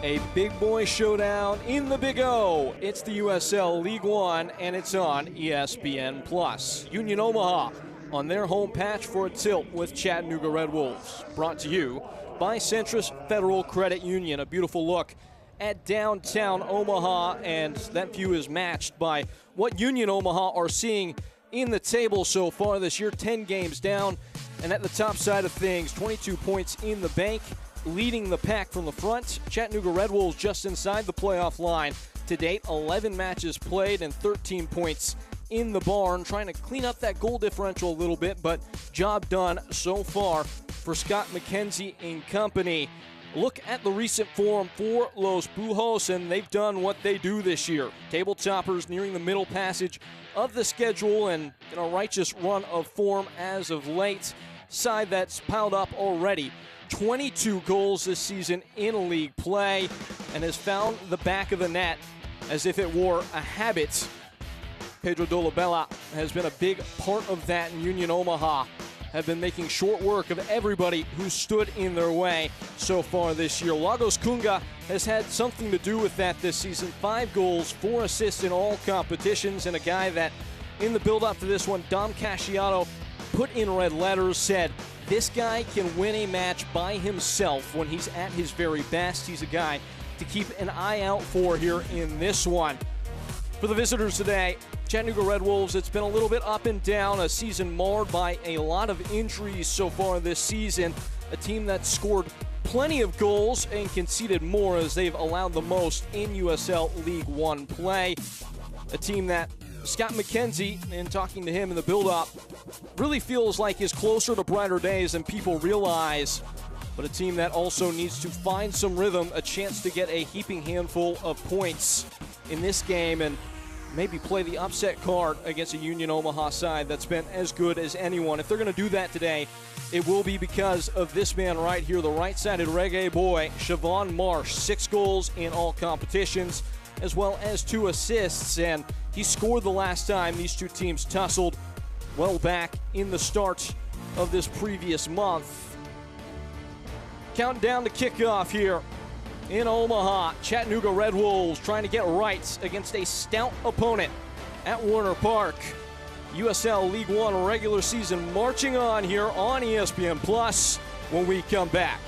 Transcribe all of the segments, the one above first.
A big boy showdown in the Big O. It's the USL League One, and it's on ESPN+. Union Omaha on their home patch for a tilt with Chattanooga Red Wolves. Brought to you by Centris Federal Credit Union. A beautiful look at downtown Omaha, and that view is matched by what Union Omaha are seeing in the table so far this year. 10 games down, and at the top side of things, 22 points in the bank, leading the pack from the front. Chattanooga Red Wolves just inside the playoff line to date. 11 matches played and 13 points in the barn, trying to clean up that goal differential a little bit, but job done so far for Scott McKenzie and company. Look at the recent form for Los Bujos, and they've done what they do this year. Table toppers nearing the middle passage of the schedule, and in a righteous run of form as of late. Side that's piled up already 22 goals this season in league play, and has found the back of the net as if it were a habit. Pedro Dolabella has been a big part of that, in Union Omaha have been making short work of everybody who stood in their way so far this year. Lagos Kunga has had something to do with that this season. 5 goals, 4 assists in all competitions, and a guy that in the build-up to this one, Dom Casciano put in red letters, said this guy can win a match by himself when he's at his very best. He's a guy to keep an eye out for here in this one. For the visitors today, Chattanooga Red Wolves, it's been a little bit up and down, a season marred by a lot of injuries so far this season. A team that scored plenty of goals and conceded more, as they've allowed the most in USL League One play. A team that Scott McKenzie, in talking to him in the build-up, really feels like is closer to brighter days than people realize. But a team that also needs to find some rhythm, a chance to get a heaping handful of points in this game, and maybe play the upset card against a Union Omaha side that's been as good as anyone. If they're going to do that today, it will be because of this man right here, the right-sided reggae boy, Siobhan Marsh. 6 goals in all competitions, as well as 2 assists, and he scored the last time these two teams tussled well back in the start of this previous month. Counting down the kickoff here in Omaha. Chattanooga Red Wolves trying to get right against a stout opponent at Warner Park. USL League One regular season marching on here on ESPN+ when we come back.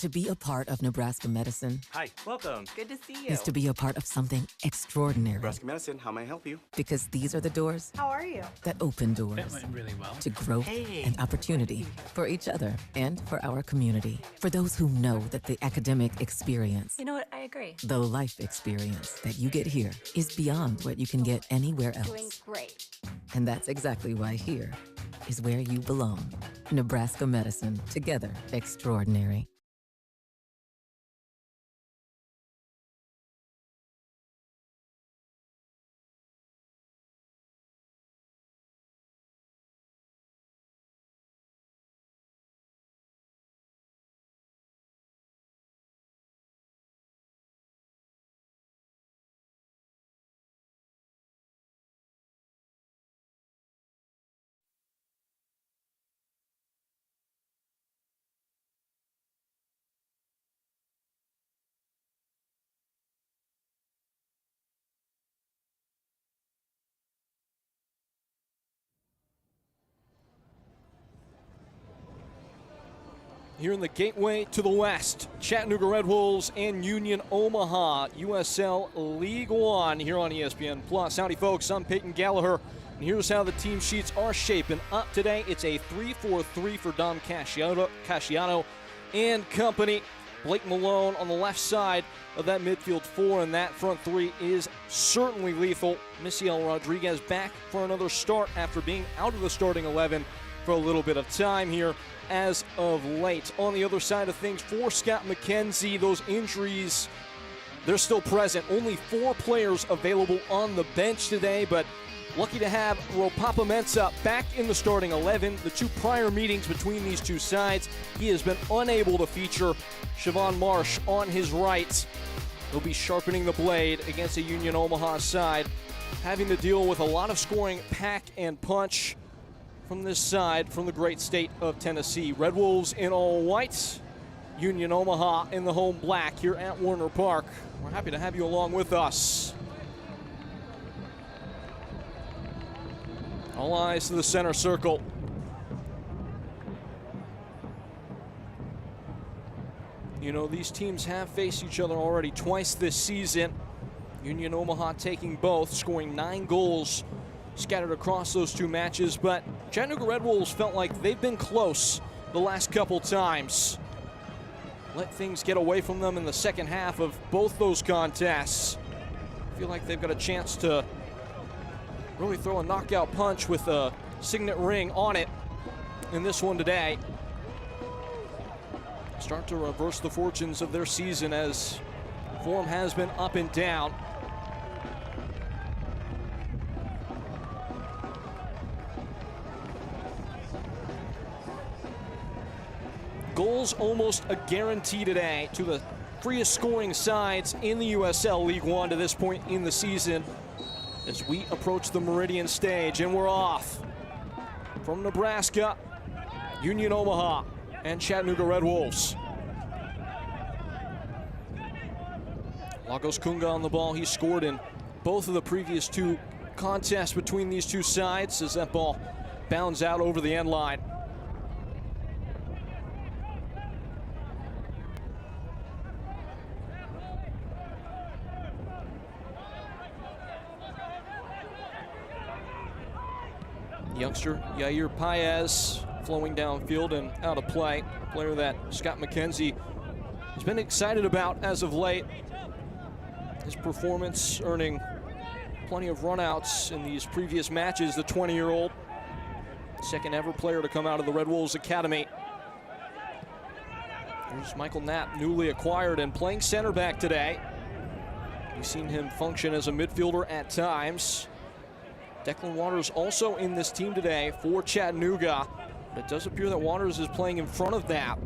To be a part of Nebraska Medicine. Hi, welcome. Good to see you. Is to be a part of something extraordinary. Nebraska Medicine, how may I help you? Because these are the doors. How are you? That open doors. That went really well. To growth Hey. and opportunity for each other and for our community. For those who know that the academic experience, You know what? I agree. the life experience that you get here is beyond what you can get anywhere Doing else. great. And that's exactly why here is where you belong. Nebraska Medicine. Together, extraordinary. Here in the gateway to the west, Chattanooga Red Wolves and Union Omaha, USL League One here on ESPN+. Howdy, folks. I'm Peyton Gallagher, and here's how the team sheets are shaping up today. It's a 3-4-3 for Dom Casciano and company. Blake Malone on the left side of that midfield four, and that front three is certainly lethal. Misiel Rodriguez back for another start after being out of the starting 11 for a little bit of time here as of late. On the other side of things, for Scott McKenzie, those injuries, they're still present. Only 4 players available on the bench today, but lucky to have Ropapa Mensah back in the starting 11. The 2 prior meetings between these 2 sides, he has been unable to feature. Siobhan Marsh on his right. He'll be sharpening the blade against a Union Omaha side, having to deal with a lot of scoring, pack and punch from this side from the great state of Tennessee. Red Wolves in all white, Union Omaha in the home black here at Warner Park. We're happy to have you along with us. All eyes to the center circle. You know, these teams have faced each other already twice this season. Union Omaha taking both, scoring 9 goals scattered across those 2 matches, but Chattanooga Red Wolves felt like they've been close the last couple times. Let things get away from them in the second half of both those contests. Feel like they've got a chance to really throw a knockout punch with a signet ring on it in this one today. Start to reverse the fortunes of their season as form has been up and down. Goals almost a guarantee today to the freest scoring sides in the USL League One to this point in the season as we approach the Meridian stage, and we're off. From Nebraska, Union Omaha and Chattanooga Red Wolves. Lagos Kunga on the ball. He scored in both of the previous 2 contests between these 2 sides as that ball bounds out over the end line. Youngster Yair Paez flowing downfield and out of play. Player that Scott McKenzie has been excited about as of late. His performance earning plenty of runouts in these previous matches. The 20-year-old, second ever player to come out of the Red Wolves Academy. Here's Michael Knapp, newly acquired and playing center back today. You've seen him function as a midfielder at times. Declan Waters also in this team today for Chattanooga. But it does appear that Waters is playing in front of Knapp.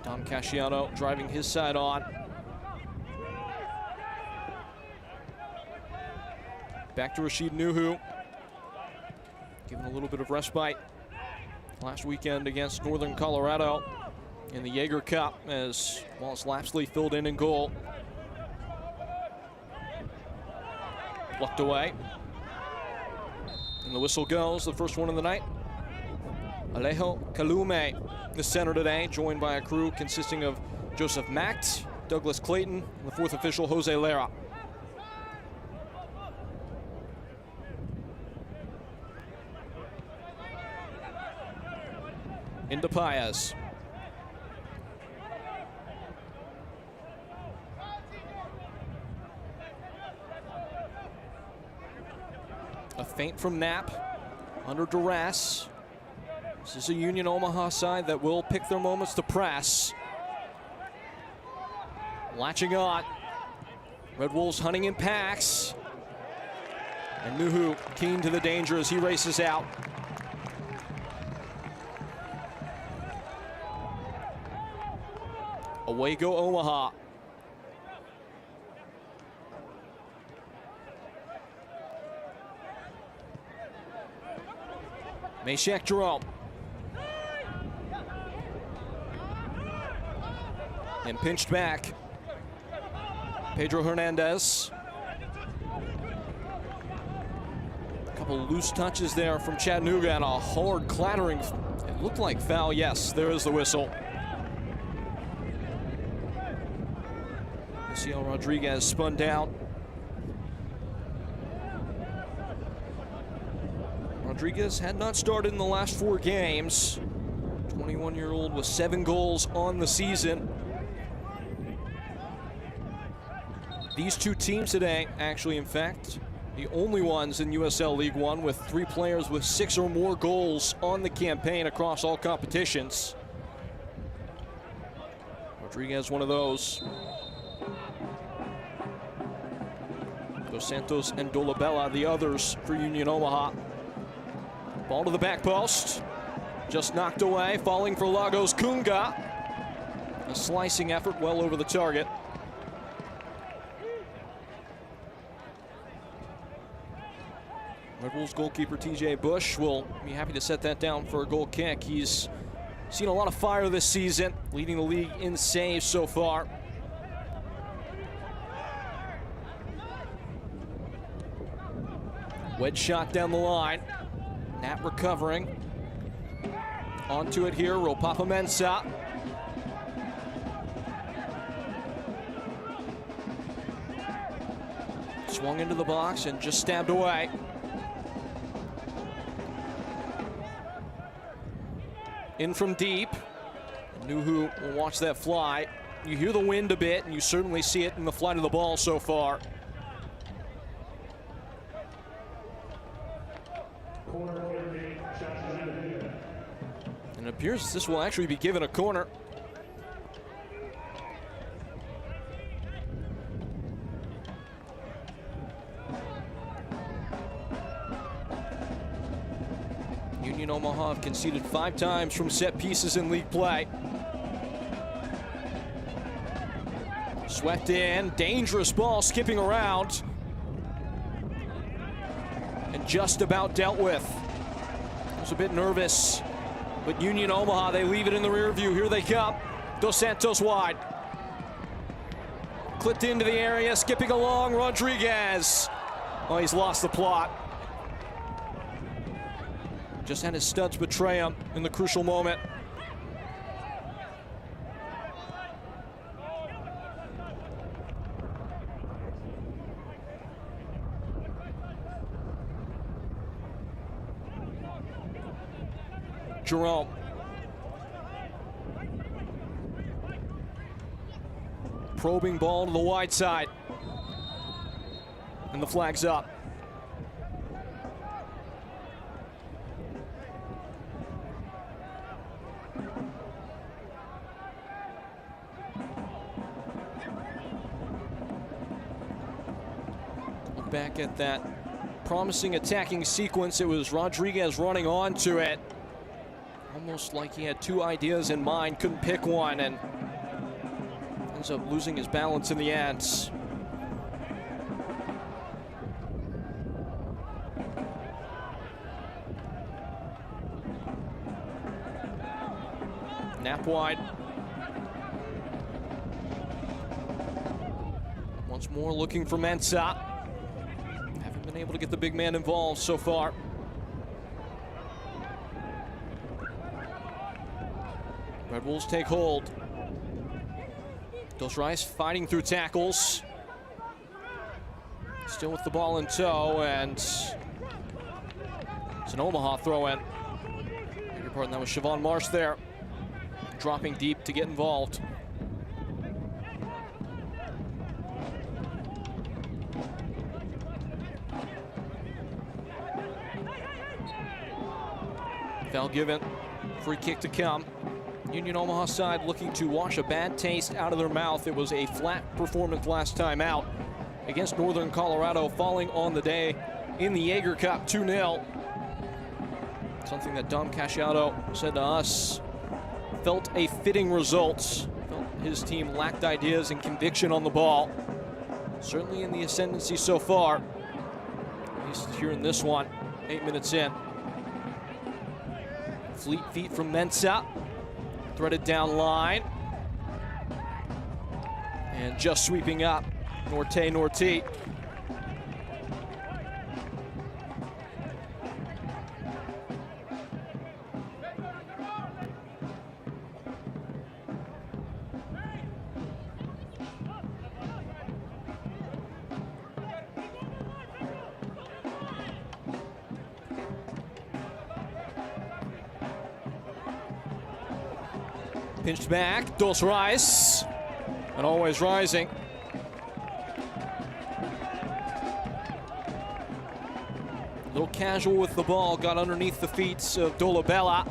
Tom Casciano driving his side on. Back to Rashid Nuhu. Given a little bit of respite last weekend against Northern Colorado in the Jaeger Cup as Wallace Lapsley filled in goal. Plucked away. And the whistle goes, the first one of the night. Alejo Kalume, the center today, joined by a crew consisting of Joseph Macht, Douglas Clayton, and the 4th official, Jose Lara. Into Paez. A feint from Knapp under duress. This is a Union Omaha side that will pick their moments to press. Latching on. Red Wolves hunting in packs. And Nuhu keen to the danger as he races out. Away go Omaha. Meshack Jerome. And pinched back. Pedro Hernandez. A couple loose touches there from Chattanooga and a hard clattering. It looked like foul. Yes, there is the whistle. Luciel Rodriguez spun down. Rodriguez had not started in the last 4 games. 21-year-old with 7 goals on the season. These 2 teams today, actually, in fact, the only ones in USL League One with 3 players with 6 or more goals on the campaign across all competitions. Rodriguez, one of those. Dos Santos and Dolabella, the others for Union Omaha. Ball to the back post. Just knocked away, falling for Lagos Kunga. A slicing effort well over the target. Red Bulls goalkeeper TJ Bush will be happy to set that down for a goal kick. He's seen a lot of fire this season, leading the league in saves so far. Wedge shot down the line. Nat recovering. Onto it here, Ropapa Mensah. Swung into the box and just stabbed away. In from deep. Nuhu will watch that fly. You hear the wind a bit, and you certainly see it in the flight of the ball so far. And it appears this will actually be given a corner. Union Omaha have conceded 5 times from set pieces in league play. Swept in, dangerous ball skipping around. And just about dealt with. Was a bit nervous, but Union Omaha, they leave it in the rear view. Here they come. Dos Santos wide. Clipped into the area, skipping along, Rodriguez. Oh, he's lost the plot. Just had his studs betray him in the crucial moment. Jerome. Probing ball to the wide side. And the flag's up. Look back at that promising attacking sequence. It was Rodriguez running onto it. Almost like he had 2 ideas in mind, couldn't pick one, and ends up losing his balance in the end. Nap wide. Once more looking for Mensah. Haven't been able to get the big man involved so far. Red Bulls take hold. Dos Rice fighting through tackles. Still with the ball in tow, and it's an Omaha throw-in. Beg your pardon, that was Siobhan Marsh there. Dropping deep to get involved. Foul given. Free kick to come. Union Omaha side looking to wash a bad taste out of their mouth. It was a flat performance last time out against Northern Colorado, falling on the day in the Jaeger Cup 2-0. Something that Dom Casciato said to us, felt a fitting result. Felt his team lacked ideas and conviction on the ball. Certainly in the ascendancy so far, at least here in this one, 8 minutes in. Fleet feet from Mensah. Threaded down line. And just sweeping up, Norte. Pinched back, Dos Rice, and always rising. little casual with the ball, got underneath the feet of Dolabella.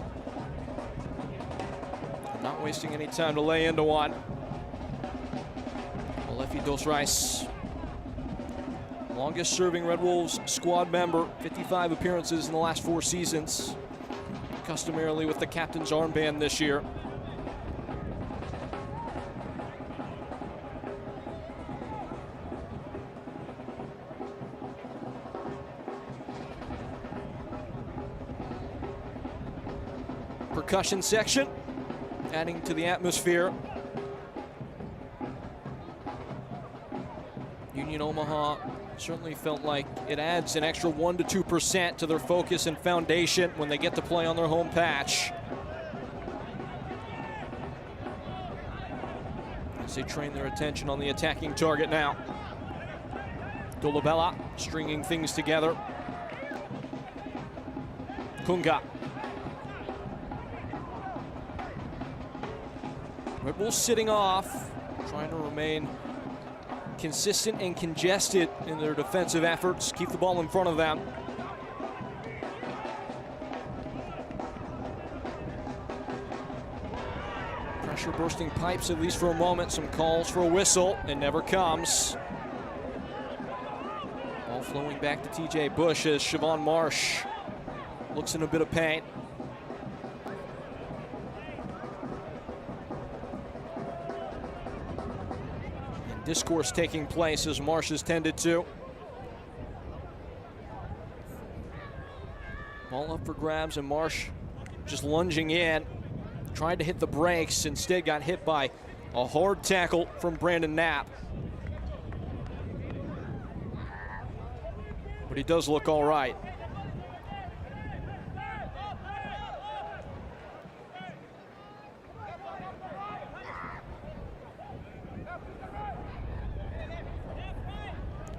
Not wasting any time to lay into one. Alefi Dos Reis, longest serving Red Wolves squad member, 55 appearances in the last 4 seasons, customarily with the captain's armband this year. Percussion section, adding to the atmosphere. Union Omaha certainly felt like it adds an extra 1 to 2% to their focus and foundation when they get to play on their home patch. As they train their attention on the attacking target now. Dolabella stringing things together. Kunga. Red Bulls sitting off, trying to remain consistent and congested in their defensive efforts, keep the ball in front of them. Pressure bursting pipes, at least for a moment. Some calls for a whistle, it never comes. Ball flowing back to TJ Bush as Siobhan Marsh looks in a bit of pain. Discourse taking place as Marsh has tended to. Ball up for grabs and Marsh just lunging in. Tried to hit the brakes, instead got hit by a hard tackle from Brandon Knapp. But he does look all right.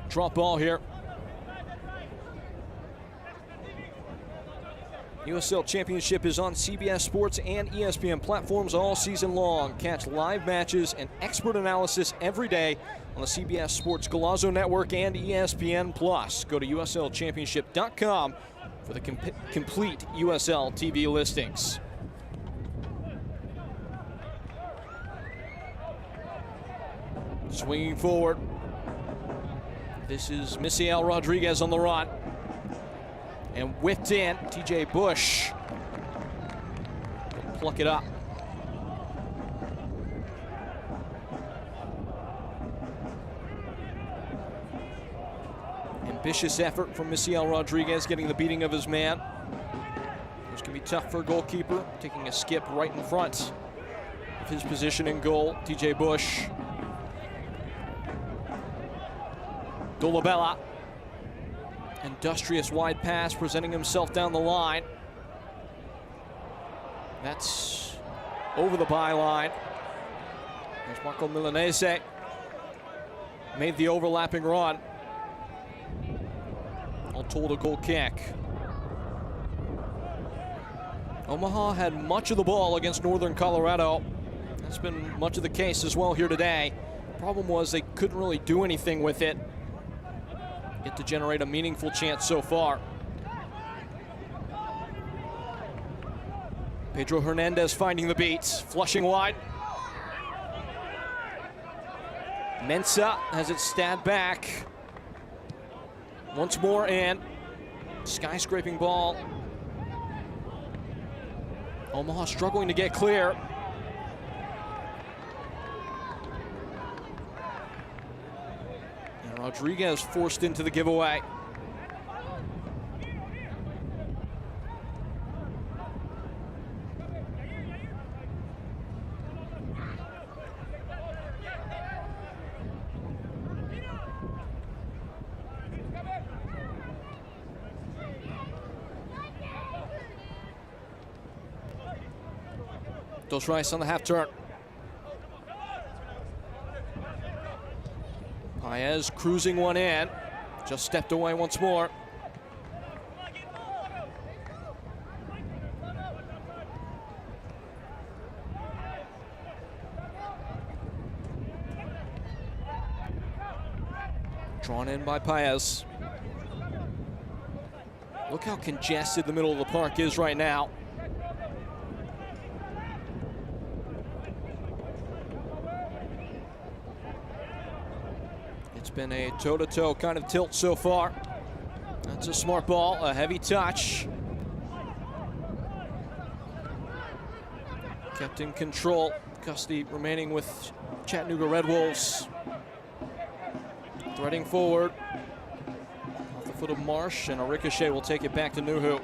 Drop ball here. USL Championship is on CBS Sports and ESPN platforms all season long. Catch live matches and expert analysis every day on the CBS Sports Golazo Network and ESPN Plus. Go to uslchampionship.com for the complete USL TV listings. Swinging forward. This is Misael Rodriguez on the run. And whipped in, TJ Bush. Pluck it up. Ambitious effort from Misael Rodriguez, getting the beating of his man. It's gonna be tough for a goalkeeper, taking a skip right in front of his position in goal, TJ Bush. Dolabella, industrious wide pass, presenting himself down the line. That's over the byline. There's Marco Milanese. Made the overlapping run. All told a goal kick. Omaha had much of the ball against Northern Colorado. That's been much of the case as well here today. Problem was they couldn't really do anything with it. Get to generate a meaningful chance so far. Pedro Hernandez finding the beats, flushing wide. Mensah has it stabbed back. Once more in. Skyscraping ball. Omaha struggling to get clear. Rodriguez forced into the giveaway. Dos Reis on the half turn. Paez cruising one in, just stepped away once more. Drawn in by Paez. Look how congested the middle of the park is right now. It's been a toe-to-toe kind of tilt so far. That's a smart ball, a heavy touch. Kept in control. Custody remaining with Chattanooga Red Wolves. Threading forward. Off the foot of Marsh, and a ricochet will take it back to Nuhu.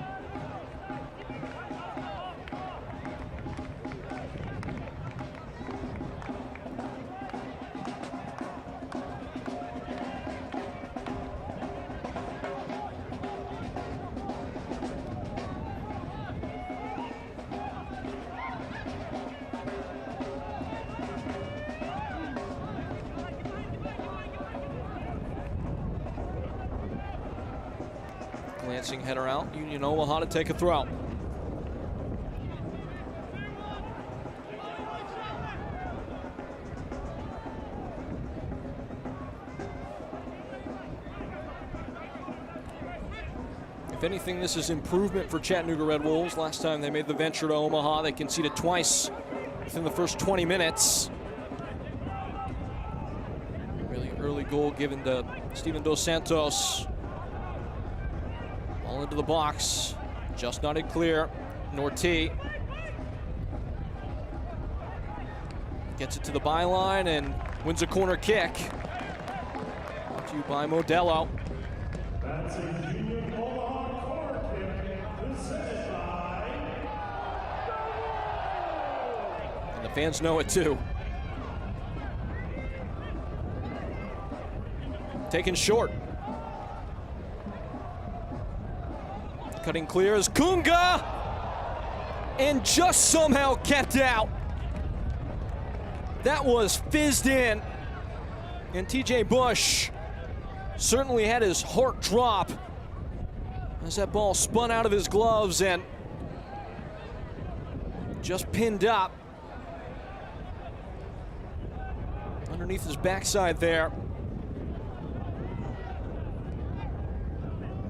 Glancing header out, Union Omaha to take a throw. If anything, this is improvement for Chattanooga Red Wolves. Last time they made the venture to Omaha, they conceded twice within the first 20 minutes. Really early goal given to Steven Dos Santos. Ball into the box, just not in clear. Norty gets it to the byline and wins a corner kick. Brought to you by Modelo. That's a Union Omaha corner kick presented by. And the fans know it too. Taken short. Cutting clear is Kunga, and just somehow kept out. That was fizzed in, and TJ Bush certainly had his heart drop as that ball spun out of his gloves and just pinned up underneath his backside there.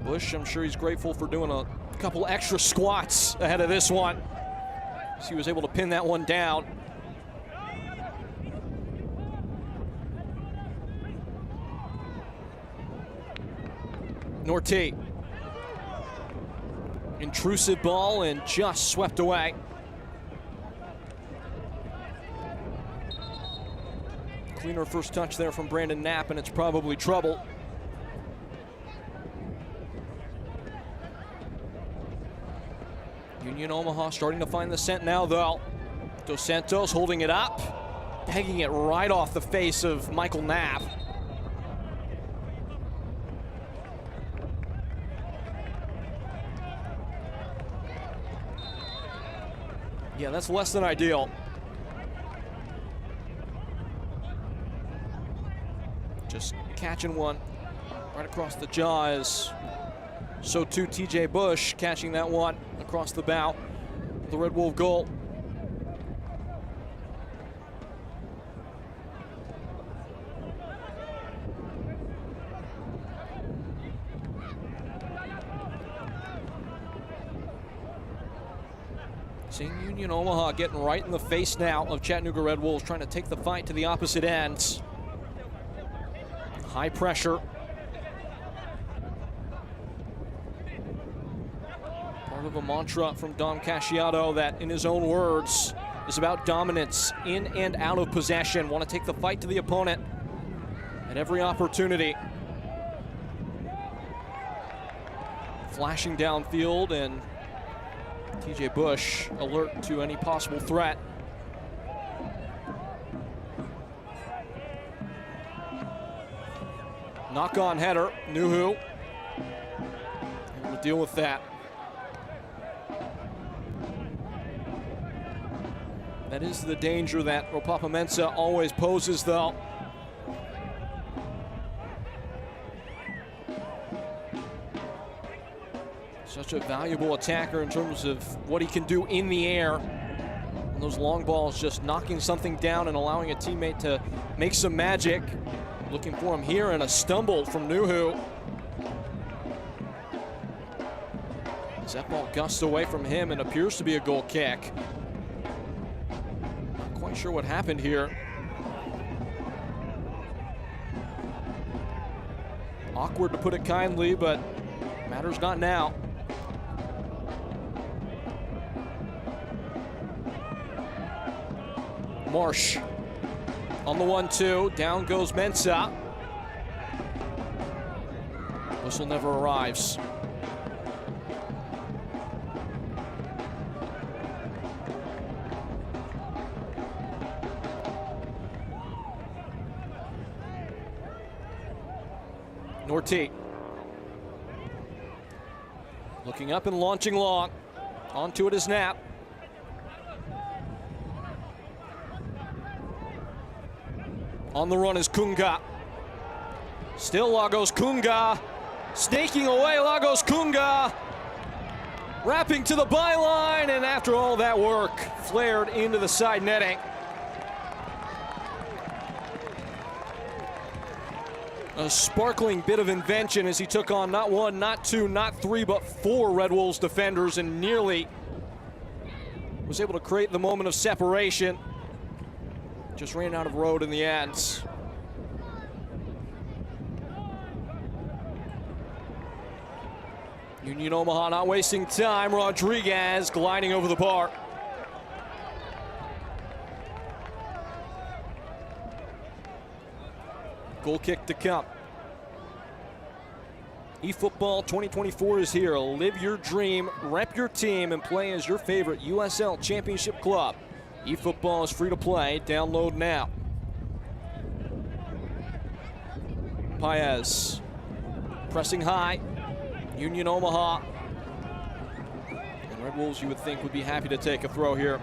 Bush, I'm sure he's grateful for doing a couple extra squats ahead of this one. So he was able to pin that one down. Norty. Intrusive ball and just swept away. Cleaner first touch there from Brandon Knapp, and it's probably trouble. Union Omaha starting to find the scent now, though. Dos Santos holding it up, pegging it right off the face of Michael Knapp. Yeah, that's less than ideal. Just catching one right across the jaws. So too TJ Bush catching that one across the bow. The Red Wolf goal. Seeing Union Omaha getting right in the face now of Chattanooga Red Wolves, trying to take the fight to the opposite ends. High pressure. Part of a mantra from Dom Casciato that, in his own words, is about dominance in and out of possession. Want to take the fight to the opponent at every opportunity. Flashing downfield, and TJ Bush alert to any possible threat. Knock-on header, Nuhu. Able to deal with that. That is the danger that Ropapa-Mensah always poses, though. Such a valuable attacker in terms of what he can do in the air. And those long balls just knocking something down and allowing a teammate to make some magic. Looking for him here, and a stumble from Nuhu. As that ball gusts away from him and appears to be a goal kick. Not quite sure what happened here. Awkward to put it kindly, but matters not now. Marsh on the 1-2, down goes Mensah. Whistle never arrives. Nortie looking up and launching long. Onto it is Knapp. On the run is Kunga. Still Lagos Kunga. Snaking away Lagos Kunga. Wrapping to the byline, and after all that work, flared into the side netting. A sparkling bit of invention as he took on not one, not two, not three, but four Red Wolves defenders and nearly was able to create the moment of separation. Just ran out of road in the end. Union Omaha not wasting time. Rodriguez gliding over the bar. Goal kick to come. eFootball 2024 is here. Live your dream, rep your team, and play as your favorite USL Championship club. eFootball is free to play. Download now. Paez pressing high. Union Omaha. And Red Wolves, you would think, would be happy to take a throw here.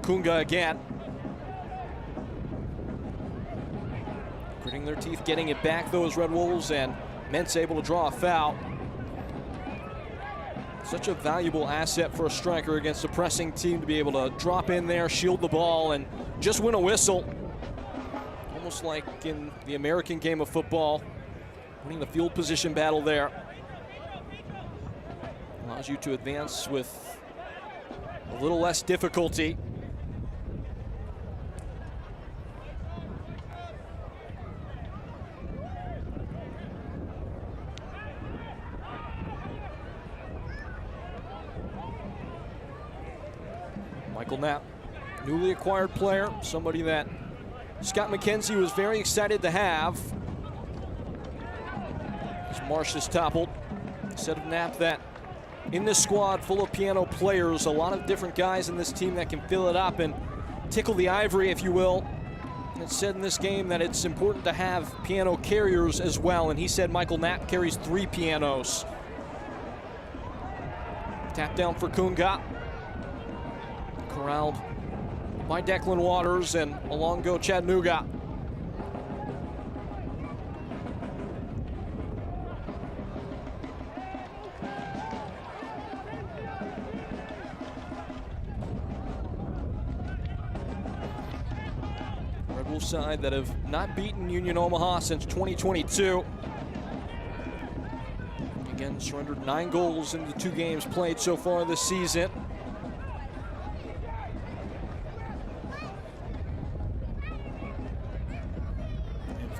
Kunga again. Gritting their teeth, getting it back, those Red Wolves, and Mensah able to draw a foul. Such a valuable asset for a striker against a pressing team to be able to drop in there, shield the ball, and just win a whistle. Almost like in the American game of football, winning the field position battle there. Allows you to advance with a little less difficulty. Michael Knapp, newly acquired player, somebody that Scott McKenzie was very excited to have. As Marsh is toppled, instead of Knapp, that in this squad full of piano players, a lot of different guys in this team that can fill it up and tickle the ivory, if you will. And it's said in this game that it's important to have piano carriers as well, and he said Michael Knapp carries 3 pianos. Tap down for Kunga. Corralled by Declan Waters, and along go Chattanooga. Red Wolves side that have not beaten Union Omaha since 2022. Again, surrendered 9 goals in the 2 games played so far this season.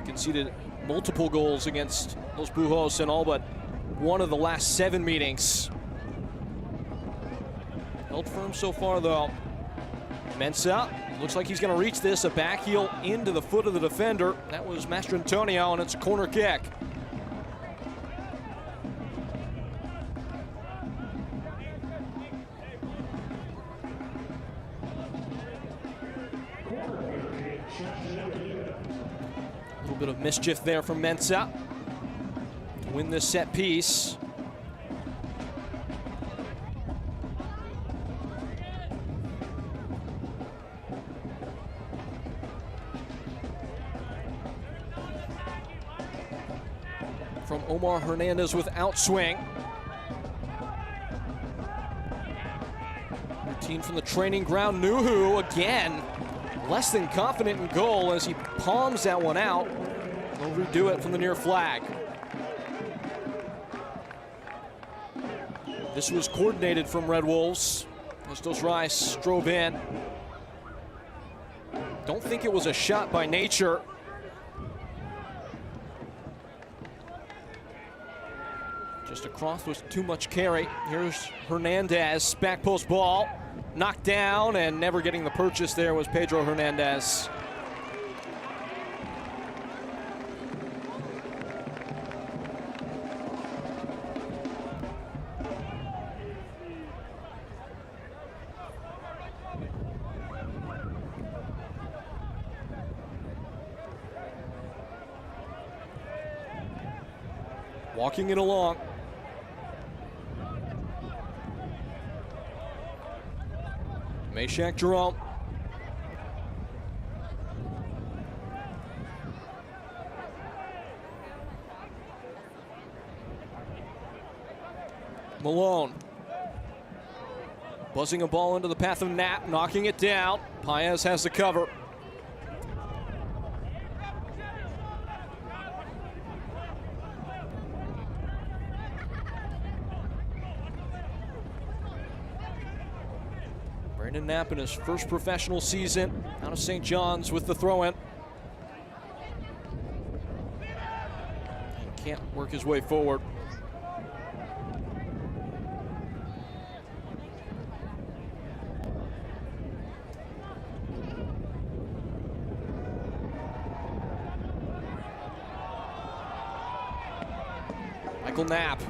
Conceded multiple goals against Los Bujos in all but one of the last 7 meetings. Held firm so far, though. Mensah looks like he's going to reach this. A back heel into the foot of the defender. That was Mastrantonio, and it's a corner kick. A bit of mischief there from Mensah to win this set piece. From Omar Hernandez with outswing. Routine from the training ground. Nuhu again less than confident in goal as he palms that one out. They'll redo it from the near flag. This was coordinated from Red Wolves. As Dos Reis drove in. Don't think it was a shot by nature. Just a cross with too much carry. Here's Hernandez, back post ball. Knocked down and never getting the purchase there was Pedro Hernandez. Walking it along. Meshack Jerome. Malone. Buzzing a ball into the path of Knapp, knocking it down. Paez has the cover. Brandon Knapp in his first professional season out of St. John's with the throw-in. Can't work his way forward. Michael Knapp.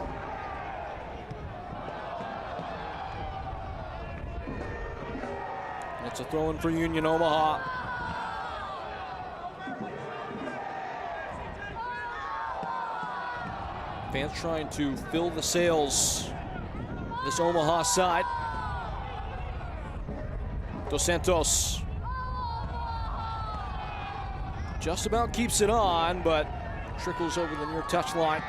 It's a throw-in for Union Omaha. Fans trying to fill the sails. This Omaha side. Dos Santos. Just about keeps it on, but trickles over the near touchline.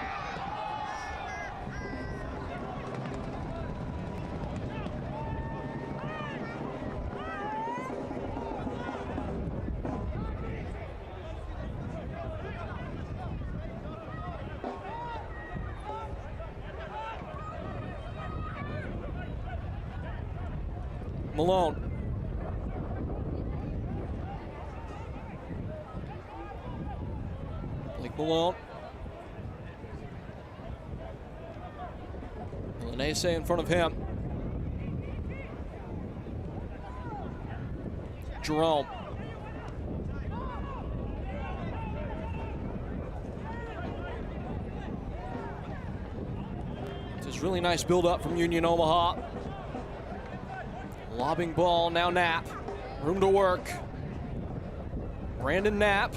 Malone. Blake Malone. Lanese in front of him. Jerome. This is really nice build-up from Union Omaha. Lobbing ball, now Knapp. Room to work. Brandon Knapp.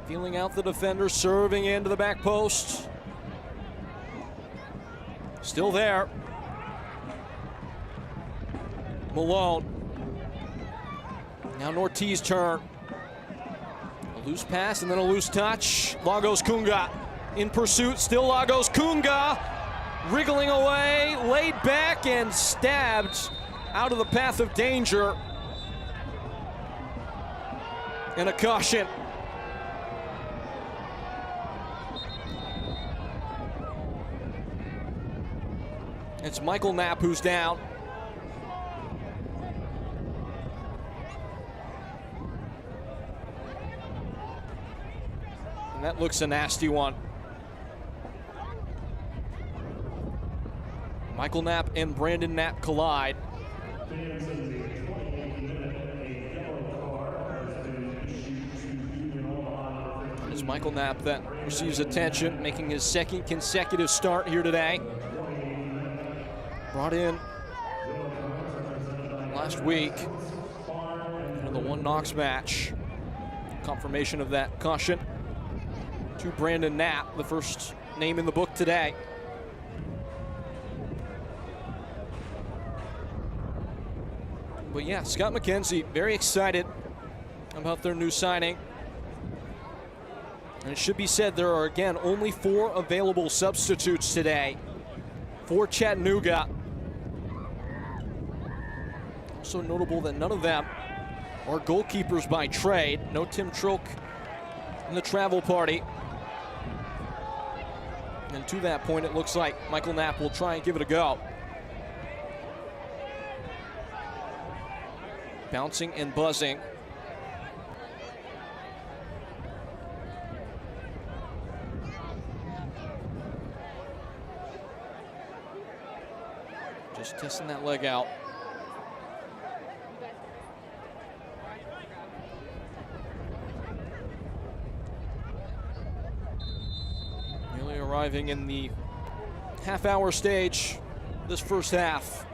Feeling out the defender, serving into the back post. Still there. Malone. Now Norti's turn. A loose pass and then a loose touch. Lagos Kunga in pursuit. Still Lagos Kunga. Wriggling away, laid back and stabbed out of the path of danger. And a caution. It's Michael Knapp who's down. And that looks a nasty one. Michael Knapp and Brandon Knapp collide. It's Michael Knapp that receives attention, making his second consecutive start here today. Brought in last week in the One Knox match. Confirmation of that caution to Brandon Knapp, the first name in the book today. But yeah, Scott McKenzie very excited about their new signing. And it should be said there are, again, only 4 available substitutes today for Chattanooga. Also notable that none of them are goalkeepers by trade. No Tim Trilk in the travel party. And to that point, it looks like Michael Knapp will try and give it a go. Bouncing and buzzing. Just testing that leg out. Nearly arriving in the half-hour stage this first half.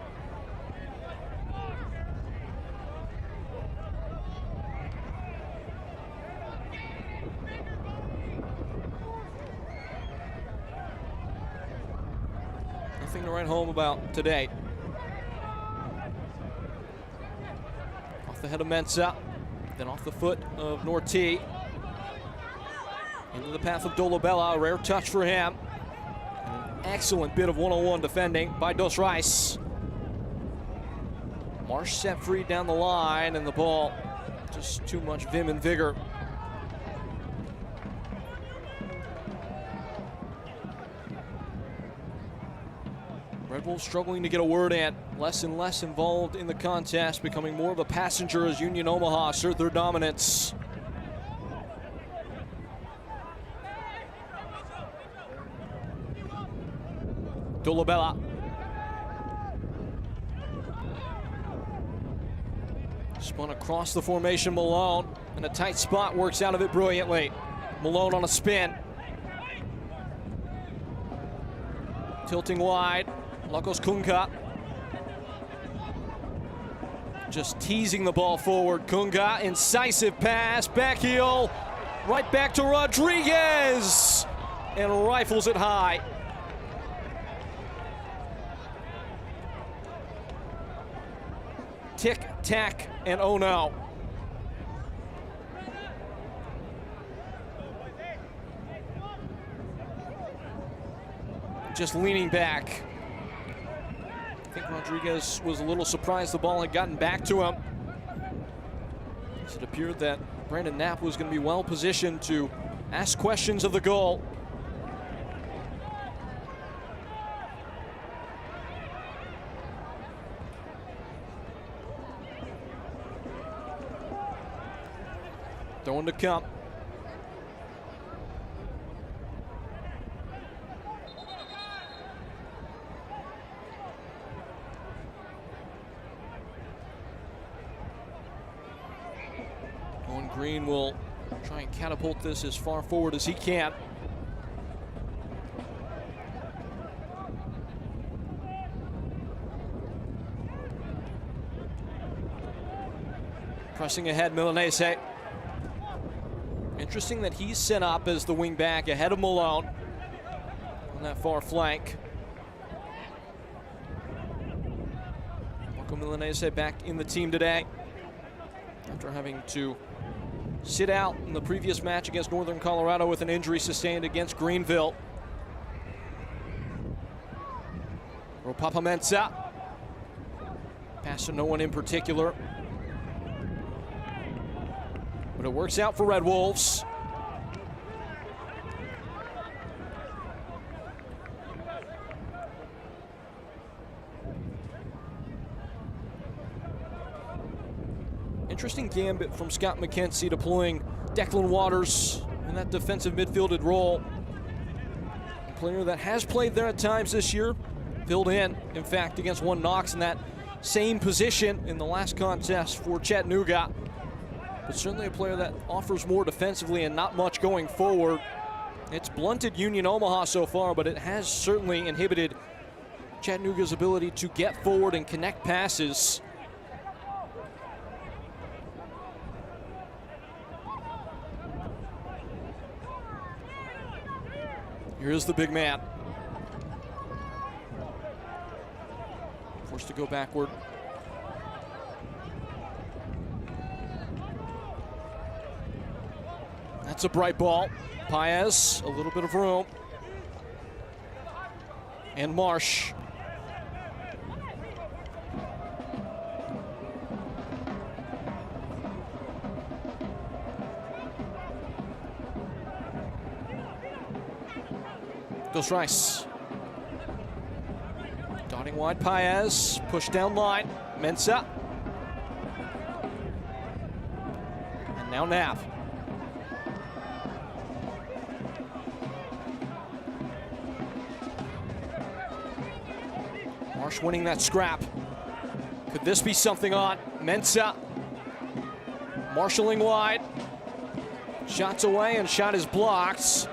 Nothing to write home about today. Off the head of Mensah, then off the foot of Nortie. Into the path of Dolabella, a rare touch for him. An excellent bit of one-on-one defending by Dos Reis. Marsh set free down the line, and the ball, just too much vim and vigor. Red Wolves struggling to get a word in. Less and less involved in the contest, becoming more of a passenger as Union Omaha assert their dominance. Dolabella. Spun across the formation, Malone. In a tight spot, works out of it brilliantly. Malone on a spin. Tilting wide. Locos Kunga. Just teasing the ball forward. Kunga, incisive pass, back heel, right back to Rodriguez, and rifles it high. Tick, tack, and oh no. Just leaning back. I think Rodriguez was a little surprised the ball had gotten back to him. It appeared that Brandon Knapp was going to be well positioned to ask questions of the goal. Throwing to come. Owen Green will try and catapult this as far forward as he can. Pressing ahead, Milanese. Interesting that he's set up as the wing back ahead of Malone on that far flank. Marco Milanese back in the team today after having to sit out in the previous match against Northern Colorado with an injury sustained against Greenville. Ropapa Mensah. Pass to no one in particular. But it works out for Red Wolves. Interesting gambit from Scott McKenzie, deploying Declan Waters in that defensive midfielded role. A player that has played there at times this year, filled in fact, against One Knox in that same position in the last contest for Chattanooga. But certainly a player that offers more defensively and not much going forward. It's blunted Union Omaha so far, but it has certainly inhibited Chattanooga's ability to get forward and connect passes. Here's the big man. Forced to go backward. That's a bright ball. Paez, a little bit of room. And Marsh. goes Rice. Darting wide, Paez. Push down line. Mensah. And now Nav. Marsh winning that scrap. Could this be something on? Mensah. Marshalling wide. Shots away and shot is blocked.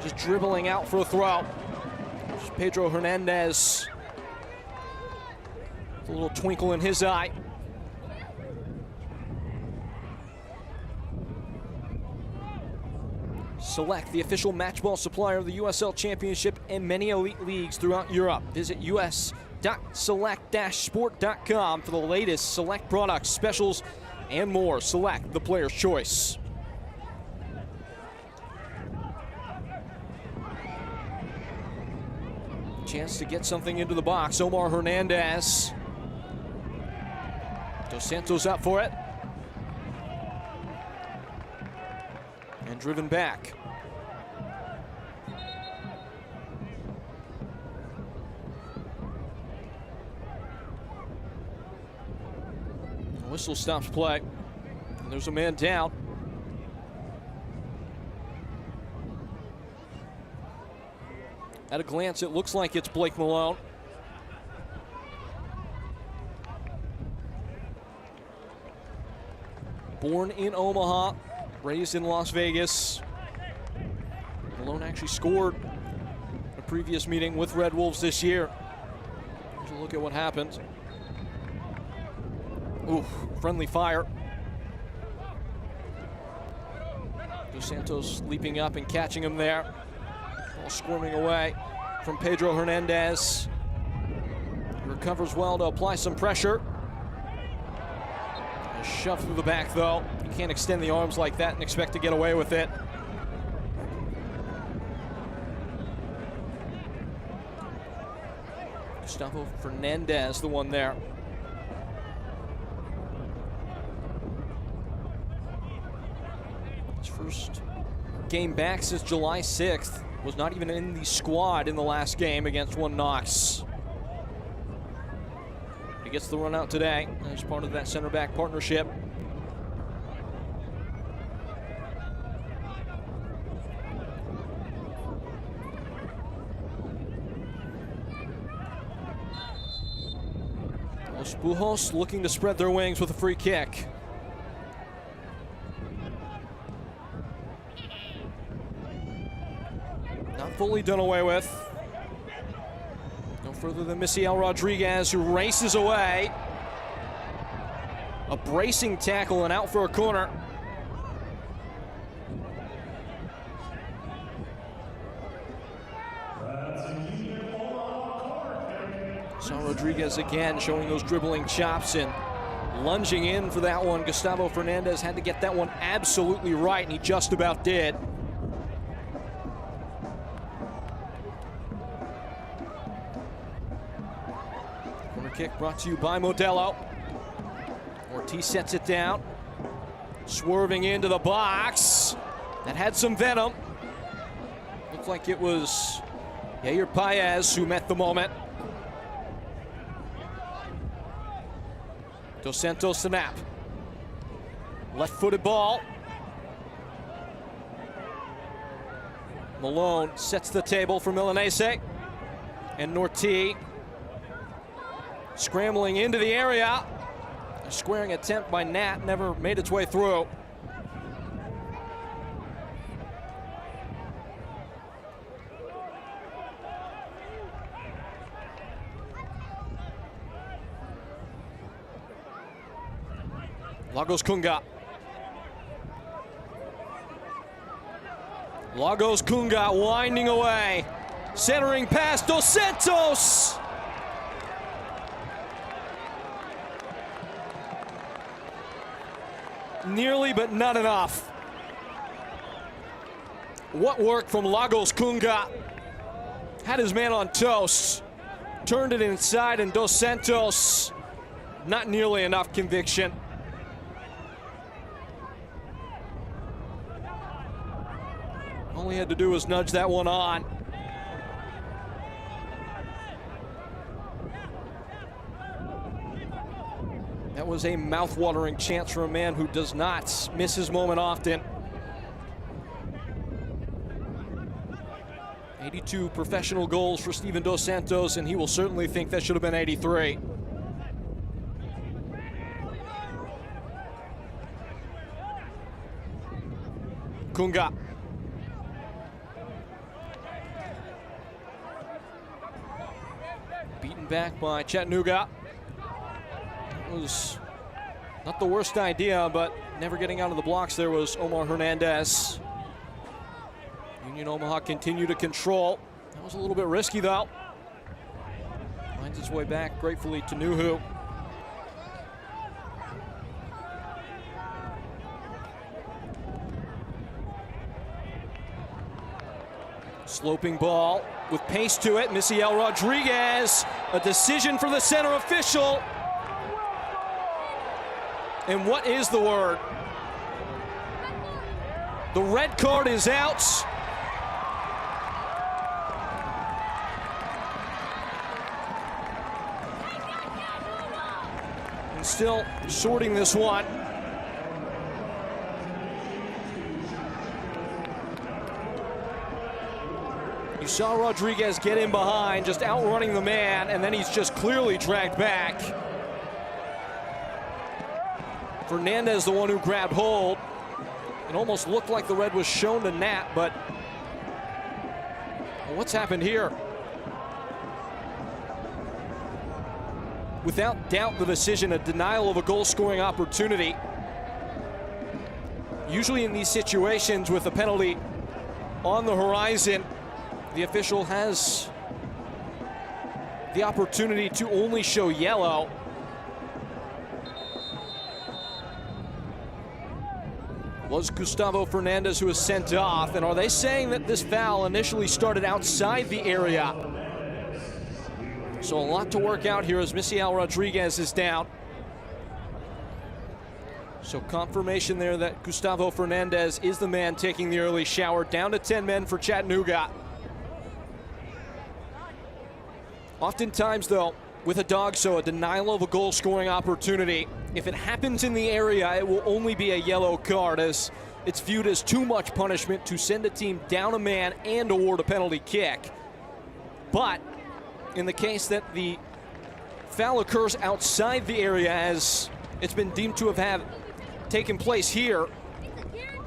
Just dribbling out for a throw. Just Pedro Hernandez. A little twinkle in his eye. Select, the official match ball supplier of the USL Championship and many elite leagues throughout Europe. Visit us.select-sport.com for the latest Select products, specials, and more. Select, the player's choice. Chance to get something into the box. Omar Hernandez. Dos Santos up for it. And driven back. The whistle stops play. And there's a man down. At a glance, it looks like it's Blake Malone. Born in Omaha, raised in Las Vegas. Malone actually scored a previous meeting with Red Wolves this year. Here's a look at what happened. Ooh, friendly fire. Dos Santos leaping up and catching him there. Ball squirming away from Pedro Hernandez. He recovers well to apply some pressure. A shove through the back though. You can't extend the arms like that and expect to get away with it. Gustavo Fernandez, the one there. His first game back since July 6th. Was not even in the squad in the last game against One Knox. He gets the run out today as part of that center back partnership. Los Pujos looking to spread their wings with a free kick. Not fully done away with. No further than Misiel Rodriguez, who races away. A bracing tackle and out for a corner. Saw Rodriguez again showing those dribbling chops and lunging in for that one. Gustavo Fernandez had to get that one absolutely right, and he just about did. Kick brought to you by Modelo. Ortiz sets it down. Swerving into the box. That had some venom. Looked like it was Yair Paez who met the moment. Dos Santos snap. Left-footed ball. Malone sets the table for Milanese. And Norti scrambling into the area. A squaring attempt by Nat never made its way through. Lagos Kunga. Lagos Kunga winding away. Centering past Dos Santos. Nearly, but not enough. What work from Lagos Kunga. Had his man on toast. Turned it inside, and Dos Santos, not nearly enough conviction. All he had to do was nudge that one on. That was a mouth-watering chance for a man who does not miss his moment often. 82 professional goals for Steven Dos Santos, and he will certainly think that should have been 83. Kunga. Beaten back by Chattanooga. It was not the worst idea, but never getting out of the blocks there was Omar Hernandez. Union Omaha continue to control. That was a little bit risky though. Finds its way back gratefully to Nuhu. Sloping ball with pace to it. Misiel Rodriguez, a decision for the center official. And what is the word? The red card is out. And still sorting this one. You saw Rodriguez get in behind, just outrunning the man, and then he's just clearly dragged back. Fernandez, the one who grabbed hold. It almost looked like the red was shown to Nat, but what's happened here? Without doubt, the decision, a denial of a goal-scoring opportunity. Usually in these situations with a penalty on the horizon, the official has the opportunity to only show yellow. Was Gustavo Fernandez who was sent off, and are they saying that this foul initially started outside the area? So a lot to work out here as Misiel Rodriguez is down. So confirmation there that Gustavo Fernandez is the man taking the early shower. Down to 10 men for Chattanooga. Oftentimes, though, with a dog, so a denial of a goal-scoring opportunity, if it happens in the area, it will only be a yellow card, as it's viewed as too much punishment to send a team down a man and award a penalty kick. But in the case that the foul occurs outside the area, as it's been deemed to have taken place here,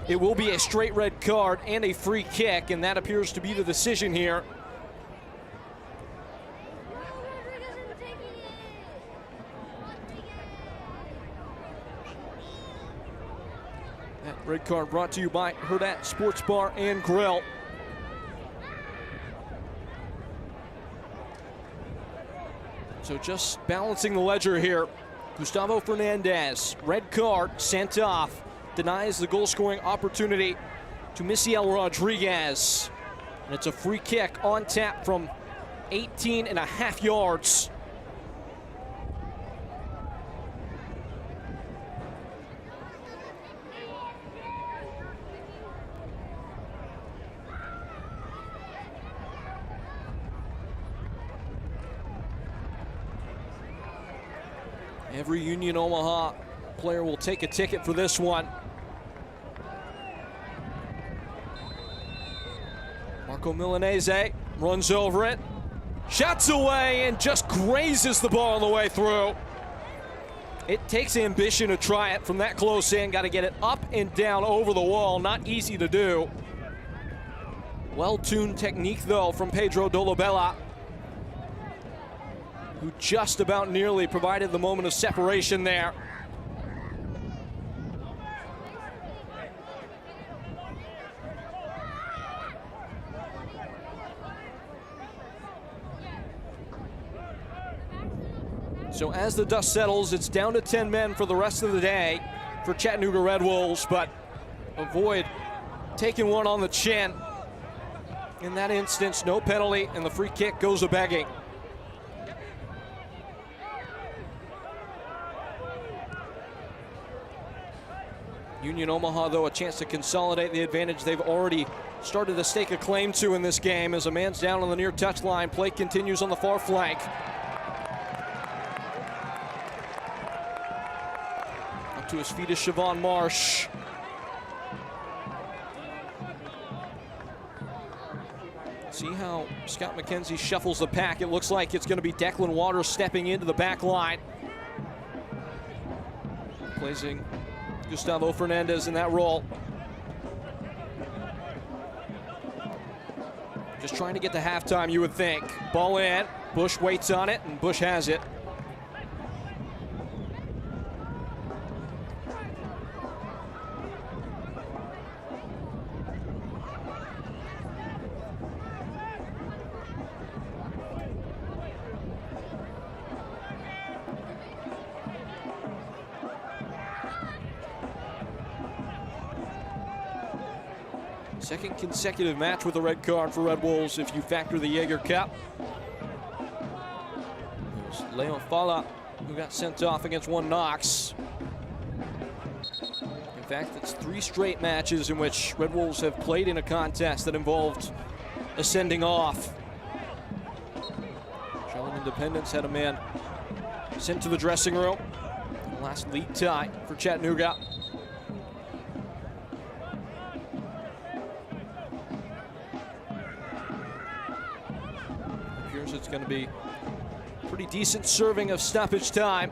it will be a straight red card and a free kick, and that appears to be the decision here. That red card brought to you by Hurdat Sports Bar and Grill. So just balancing the ledger here. Gustavo Fernandez, red card, sent off, denies the goal-scoring opportunity to Misiel Rodriguez. And it's a free kick on tap from 18.5 yards. Every Union Omaha player will take a ticket for this one. Marco Milanese runs over it, shots away, and just grazes the ball on the way through. It takes ambition to try it from that close in. Got to get it up and down over the wall. Not easy to do. Well-tuned technique, though, from Pedro Dolabella, who just about nearly provided the moment of separation there. So as the dust settles, it's down to 10 men for the rest of the day for Chattanooga Red Wolves, but avoid taking one on the chin. In that instance, no penalty, and the free kick goes a-begging. Union Omaha, though, a chance to consolidate the advantage they've already started to stake a claim to in this game, as a man's down on the near touchline. Play continues on the far flank. Up to his feet is Siobhan Marsh. See how Scott McKenzie shuffles the pack. It looks like it's going to be Declan Waters stepping into the back line. Placing Gustavo Fernandez in that role. Just trying to get to halftime, you would think. Ball in, Bush waits on it, and Bush has it. Second consecutive match with a red card for Red Wolves if you factor the Jaeger Cup. It was Leon Fala who got sent off against one Knox. In fact, it's 3 straight matches in which Red Wolves have played in a contest that involved a sending off. Charlotte Independence had a man sent to the dressing room. The last league tie for Chattanooga. It's going to be a pretty decent serving of stoppage time.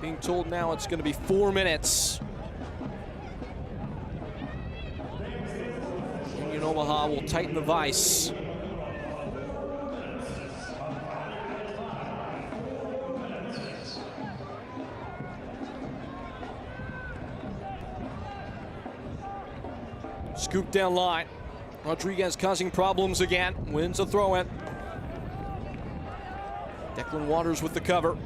Being told now it's going to be 4 minutes. Union Omaha will tighten the vise. Scoop down line. Rodriguez causing problems again. Wins a throw-in. Declan Waters with the cover.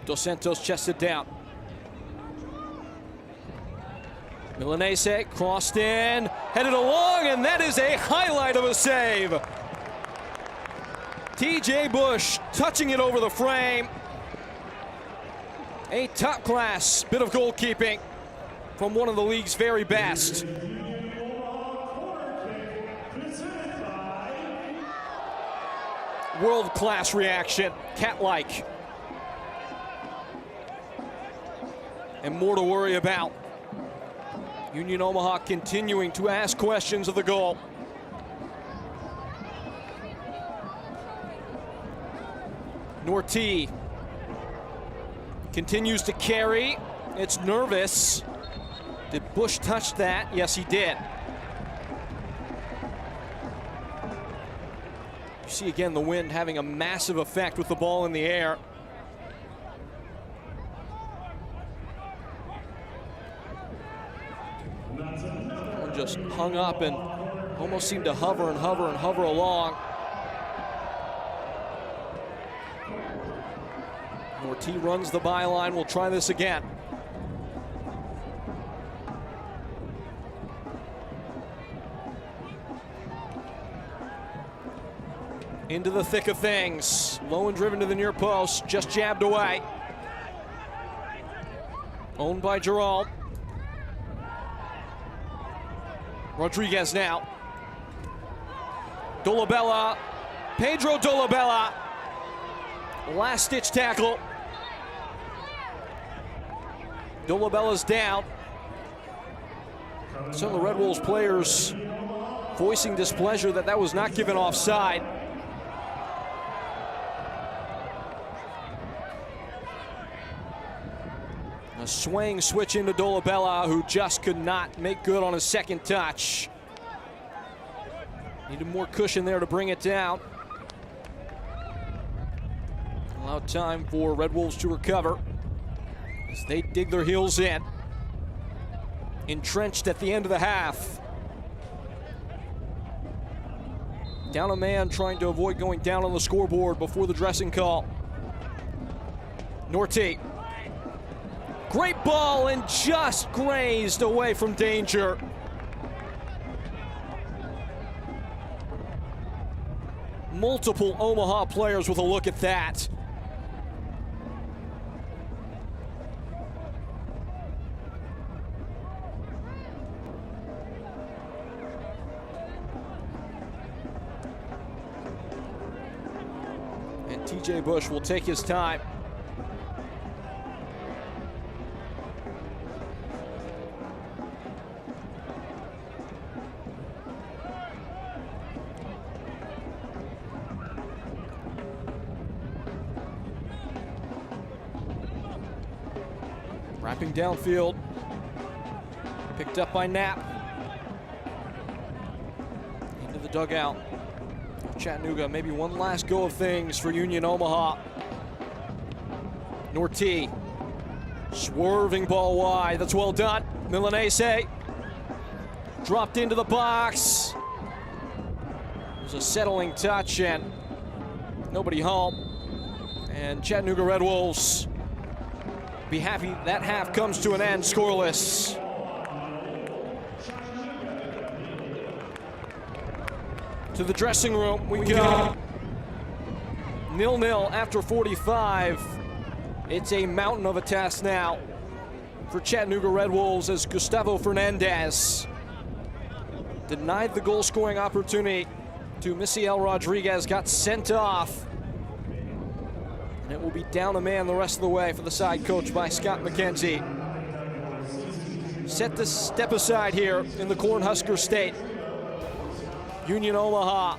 Dos Santos chested down. Milanese crossed in, headed along, and that is a highlight of a save. TJ Bush touching it over the frame. A top-class bit of goalkeeping from one of the league's very best. World-class reaction, cat-like. And more to worry about. Union Omaha continuing to ask questions of the goal. Nortie continues to carry. It's nervous. Did Bush touch that? Yes, he did. You see again the wind having a massive effect with the ball in the air. One just hung up and almost seemed to hover and hover and hover along. Nortie runs the byline. We'll try this again. Into the thick of things. Low and driven to the near post. Just jabbed away. Owned by Jerome. Rodriguez now. Dolabella. Pedro Dolabella. Last-ditch tackle. Dolabella's down. Some of the Red Wolves players voicing displeasure that that was not given offside. A swaying switch into Dolabella, who just could not make good on his second touch. Needed more cushion there to bring it down. Allowed time for Red Wolves to recover as they dig their heels in. Entrenched at the end of the half. Down a man trying to avoid going down on the scoreboard before the dressing call. Nortie. Great ball and just grazed away from danger. Multiple Omaha players with a look at that. TJ Bush will take his time. Wrapping downfield. Picked up by Knapp. Into the dugout. Chattanooga, maybe one last go of things for Union Omaha. Norty. Swerving ball wide. That's well done. Milanese. Dropped into the box. It was a settling touch and nobody home. And Chattanooga Red Wolves be happy that half comes to an end scoreless. To the dressing room we go. 0-0 after 45. It's a mountain of a task now for Chattanooga Red Wolves as Gustavo Fernandez denied the goal scoring opportunity to Misiel Rodriguez, got sent off. And it will be down a man the rest of the way for the side coached by Scott McKenzie. Set to step aside here in the Cornhusker State. Union Omaha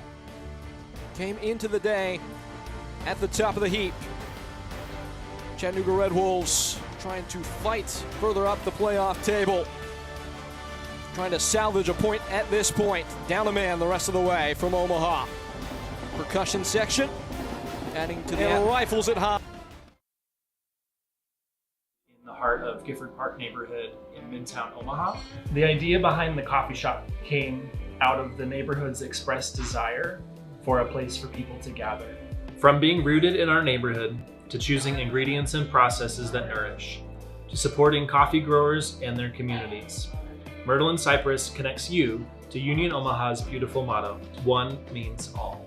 came into the day at the top of the heap. Chattanooga Red Wolves trying to fight further up the playoff table. Trying to salvage a point at this point. Down a man the rest of the way from Omaha. Percussion section. Adding to the rifles at high. In the heart of Gifford Park neighborhood in Midtown Omaha. The idea behind the coffee shop came out of the neighborhood's expressed desire for a place for people to gather. From being rooted in our neighborhood, to choosing ingredients and processes that nourish, to supporting coffee growers and their communities, Myrtle and Cypress connects you to Union Omaha's beautiful motto, one means all.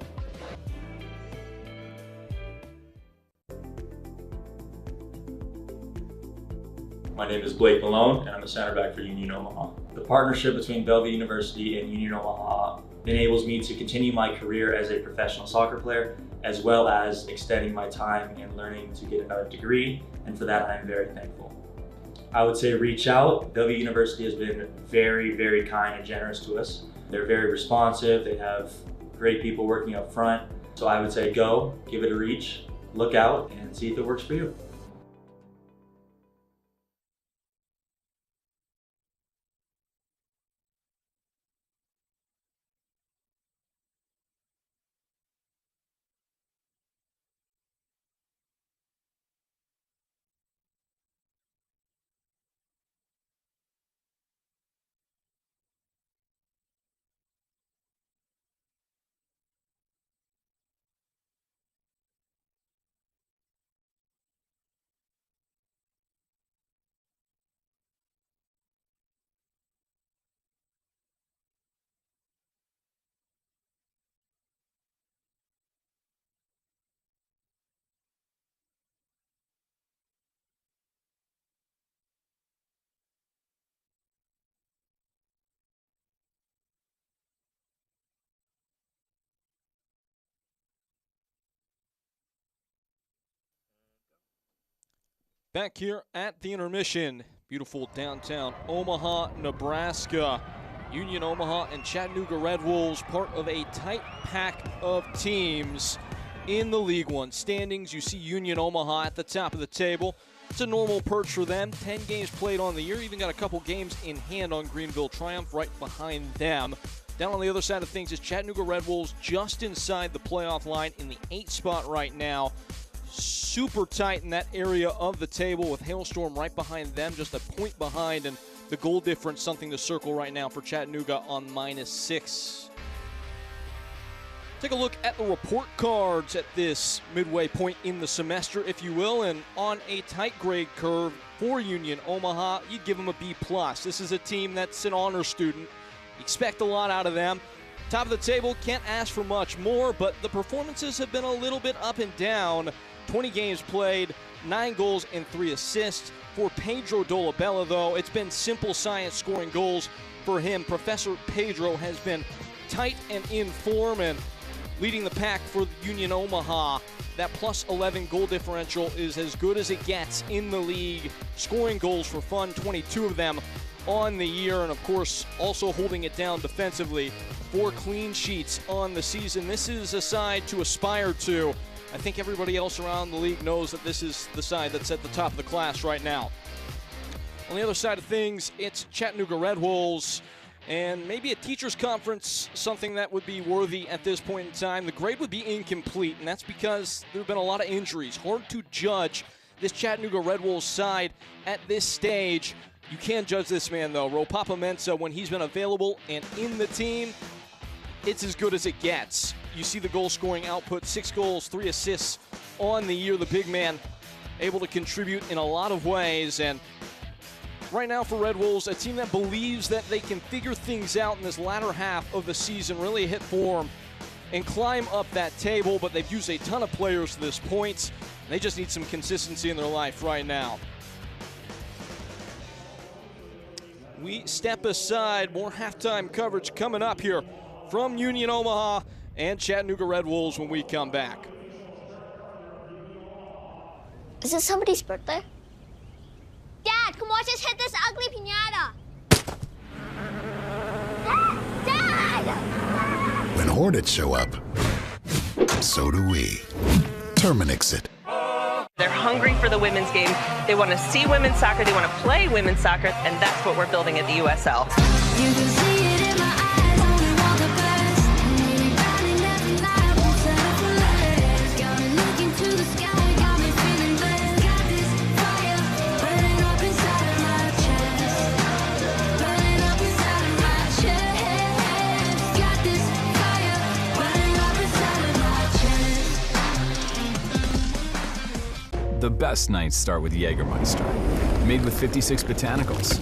My name is Blake Malone, and I'm a center back for Union Omaha. The partnership between Bellevue University and Union Omaha enables me to continue my career as a professional soccer player, as well as extending my time and learning to get another degree, and for that I'm very thankful. I would say reach out. Bellevue University has been very, very kind and generous to us. They're very responsive, they have great people working up front. So I would say go, give it a reach, look out, and see if it works for you. Back here at the intermission, beautiful downtown Omaha, Nebraska. Union Omaha and Chattanooga Red Wolves, part of a tight pack of teams in the League One standings. You see Union Omaha at the top of the table. It's a normal perch for them. 10 games played on the year, even got a couple games in hand on Greenville Triumph right behind them. Down on the other side of things is Chattanooga Red Wolves, just inside the playoff line in the 8th spot right now. Super tight in that area of the table with Hailstorm right behind them, just a point behind, and the goal difference something to circle right now for Chattanooga on -6. Take a look at the report cards at this midway point in the semester, if you will, and on a tight grade curve for Union Omaha, you'd give them a B+. This is a team that's an honor student. You expect a lot out of them. Top of the table, can't ask for much more, but the performances have been a little bit up and down. 20 games played, 9 goals and 3 assists. For Pedro Dolabella, though, it's been simple science scoring goals for him. Professor Pedro has been tight and in form, and leading the pack for Union Omaha. That plus 11 goal differential is as good as it gets in the league. Scoring goals for fun, 22 of them on the year, and of course also holding it down defensively. 4 clean sheets on the season. This is a side to aspire to. I think everybody else around the league knows that this is the side that's at the top of the class right now. On the other side of things, it's Chattanooga Red Wolves, and maybe a teachers conference, something that would be worthy at this point in time. The grade would be incomplete, and that's because there have been a lot of injuries. Hard to judge this Chattanooga Red Wolves side at this stage. You can judge this man, though. Ropapa Mensah, when he's been available and in the team, it's as good as it gets. You see the goal-scoring output, 6 goals, 3 assists on the year. The big man able to contribute in a lot of ways. And right now for Red Wolves, a team that believes that they can figure things out in this latter half of the season, really hit form and climb up that table. But they've used a ton of players to this point. They just need some consistency in their life right now. We step aside. More halftime coverage coming up here from Union Omaha and Chattanooga Red Wolves when we come back. Is it somebody's birthday? Dad, come watch us hit this ugly piñata. Dad! When Hornets show up, so do we. Terminix it. They're hungry for the women's game. They want to see women's soccer. They want to play women's soccer, and that's what we're building at the USL. You can see it in my eyes, only want the best. Anybody never lie, won't settle for less. Got me looking to the sky, got me feeling blessed. Got this fire burning up inside of my chest. Burning up inside of my chest. Got this fire burning up inside of my chest. The best nights start with Jägermeister, made with 56 botanicals,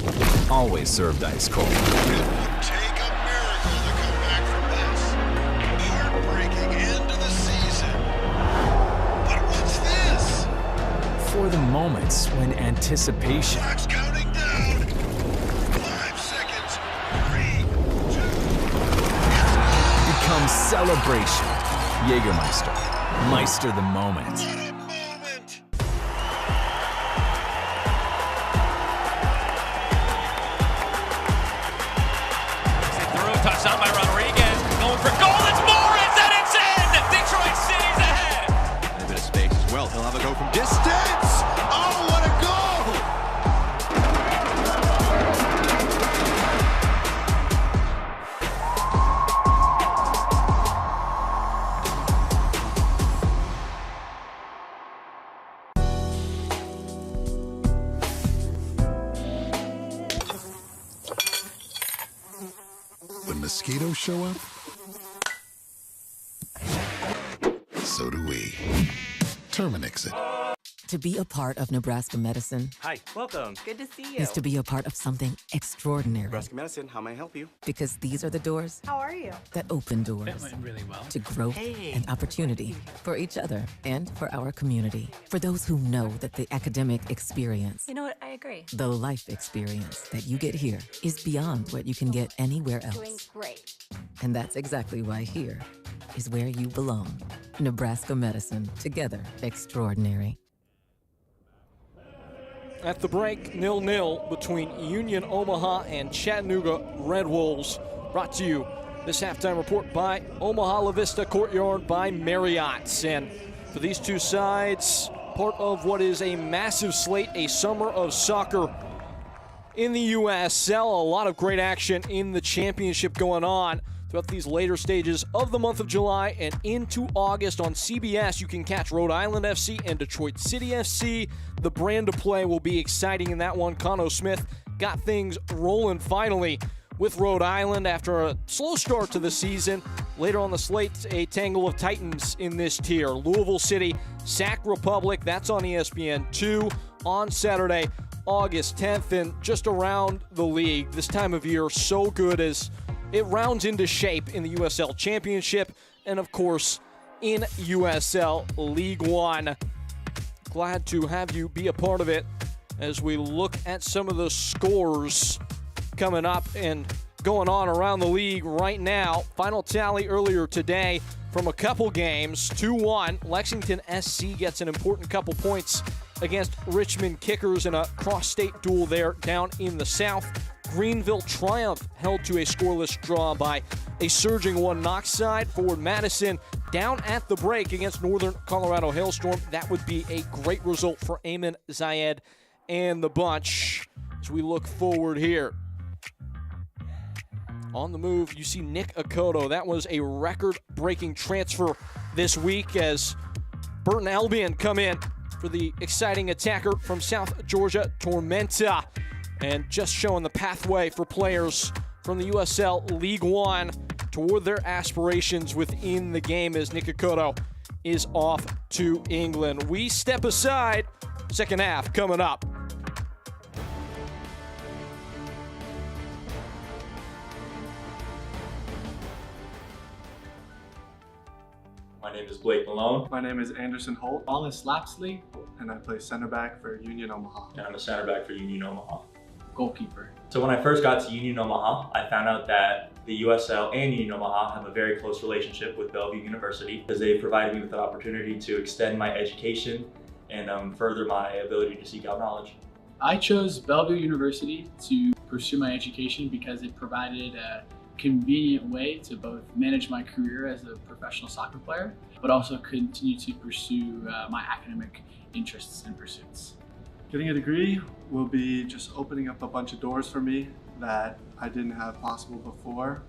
always served ice cold. It would take a miracle to come back from this. Heartbreaking end to the season. But what's this? For the moments when anticipation Clock's counting down. 5 seconds. 3, 2. becomes celebration. Jägermeister, meister the moment. What a moment. Touchdown by Rodriguez, going for goal, it's Morris, and it's in! Detroit City's ahead! And a bit of space as well, he'll have a go from distance! Oh, what a When mosquitoes show up, so do we. Terminix it. To be a part of Nebraska medicine Hi, welcome. Good to see you. is to be a part of something extraordinary. Nebraska Medicine, how may I help you? Because these are the doors How are you? that open doors really well. to growth and opportunity for each other and for our community. For those who know that the academic experience, You know what? I agree. the life experience that you get here is beyond what you can get anywhere Doing else. great. And that's exactly why here is where you belong. Nebraska medicine, together extraordinary. At the break, 0-0 between Union Omaha and Chattanooga Red Wolves. Brought to you this halftime report by Omaha La Vista Courtyard by Marriott's. And for these two sides, part of what is a massive slate, a summer of soccer in the USL. A lot of great action in the championship going on throughout these later stages of the month of July and into August. On CBS, you can catch Rhode Island FC and Detroit City FC. The brand of play will be exciting in that one. Cano Smith got things rolling finally with Rhode Island after a slow start to the season. Later on the slate, a tangle of titans in this tier. Louisville City, Sac Republic, that's on ESPN2 on Saturday, August 10th. And just around the league, this time of year, so good as it rounds into shape in the USL Championship and, of course, in USL League One. Glad to have you be a part of it as we look at some of the scores coming up and going on around the league right now. Final tally earlier today, from a couple games. 2-1. Lexington SC gets an important couple points against Richmond Kickers in a cross-state duel there down in the South. Greenville Triumph held to a scoreless draw by a surging one Knox side. Forward Madison down at the break against Northern Colorado Hailstorm. That would be a great result for Ayman Zayed and the bunch as we look forward here. On the move, you see Nick Akoto. That was a record-breaking transfer this week as Burton Albion come in for the exciting attacker from South Georgia, Tormenta. And just showing the pathway for players from the USL League One toward their aspirations within the game as Nick Akoto is off to England. We step aside. Second half coming up. My name is Blake Malone. My name is Anderson Holt. Wallace Lapsley, and I play center back for Union Omaha. And I'm a center back for Union Omaha. Goalkeeper. So when I first got to Union Omaha, I found out that the USL and Union Omaha have a very close relationship with Bellevue University because they provided me with an opportunity to extend my education and further my ability to seek out knowledge. I chose Bellevue University to pursue my education because it provided a convenient way to both manage my career as a professional soccer player, but also continue to pursue my academic interests and pursuits. Getting a degree will be just opening up a bunch of doors for me that I didn't have possible before.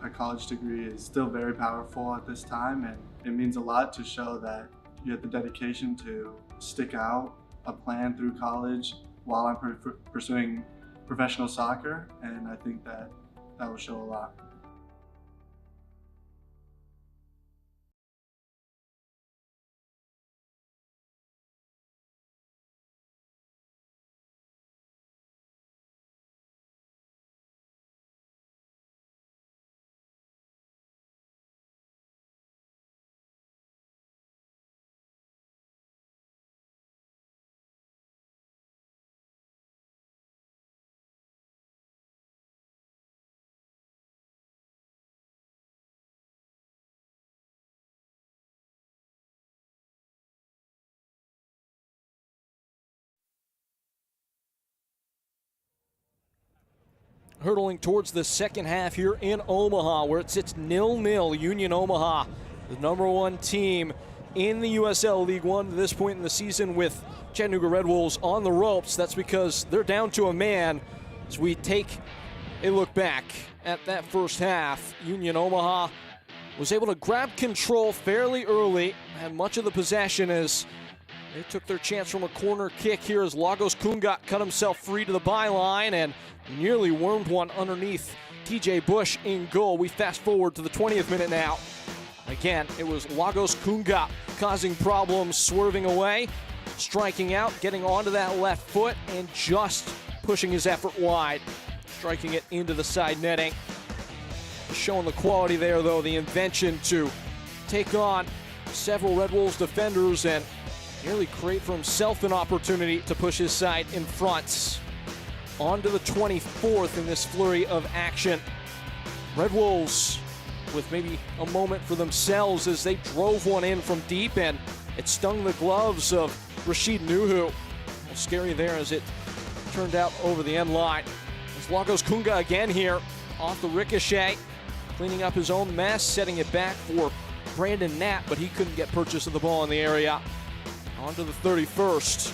A college degree is still very powerful at this time, and it means a lot to show that you have the dedication to stick out a plan through college while I'm pursuing professional soccer, and I think that will show a lot. Hurtling towards the second half here in Omaha, where it sits 0-0. Union Omaha, the #1 team in the USL League One to this point in the season, with Chattanooga Red Wolves on the ropes. That's because they're down to a man. As we take a look back at that first half, Union Omaha was able to grab control fairly early, had much of the possession as they took their chance from a corner kick here as Lagos Kungat cut himself free to the byline and nearly wormed one underneath TJ Bush in goal. We fast forward to the 20th minute now. Again, it was Lagos Kungat causing problems, swerving away, striking out, getting onto that left foot, and just pushing his effort wide, striking it into the side netting. Showing the quality there, though, the invention to take on several Red Wolves defenders and nearly create for himself an opportunity to push his side in front. On to the 24th in this flurry of action. Red Wolves with maybe a moment for themselves as they drove one in from deep, and it stung the gloves of Rashid Nuhu. Scary there as it turned out over the end line. As Lagos Kunga again here off the ricochet, cleaning up his own mess, setting it back for Brandon Knapp, but he couldn't get purchase of the ball in the area. On to the 31st,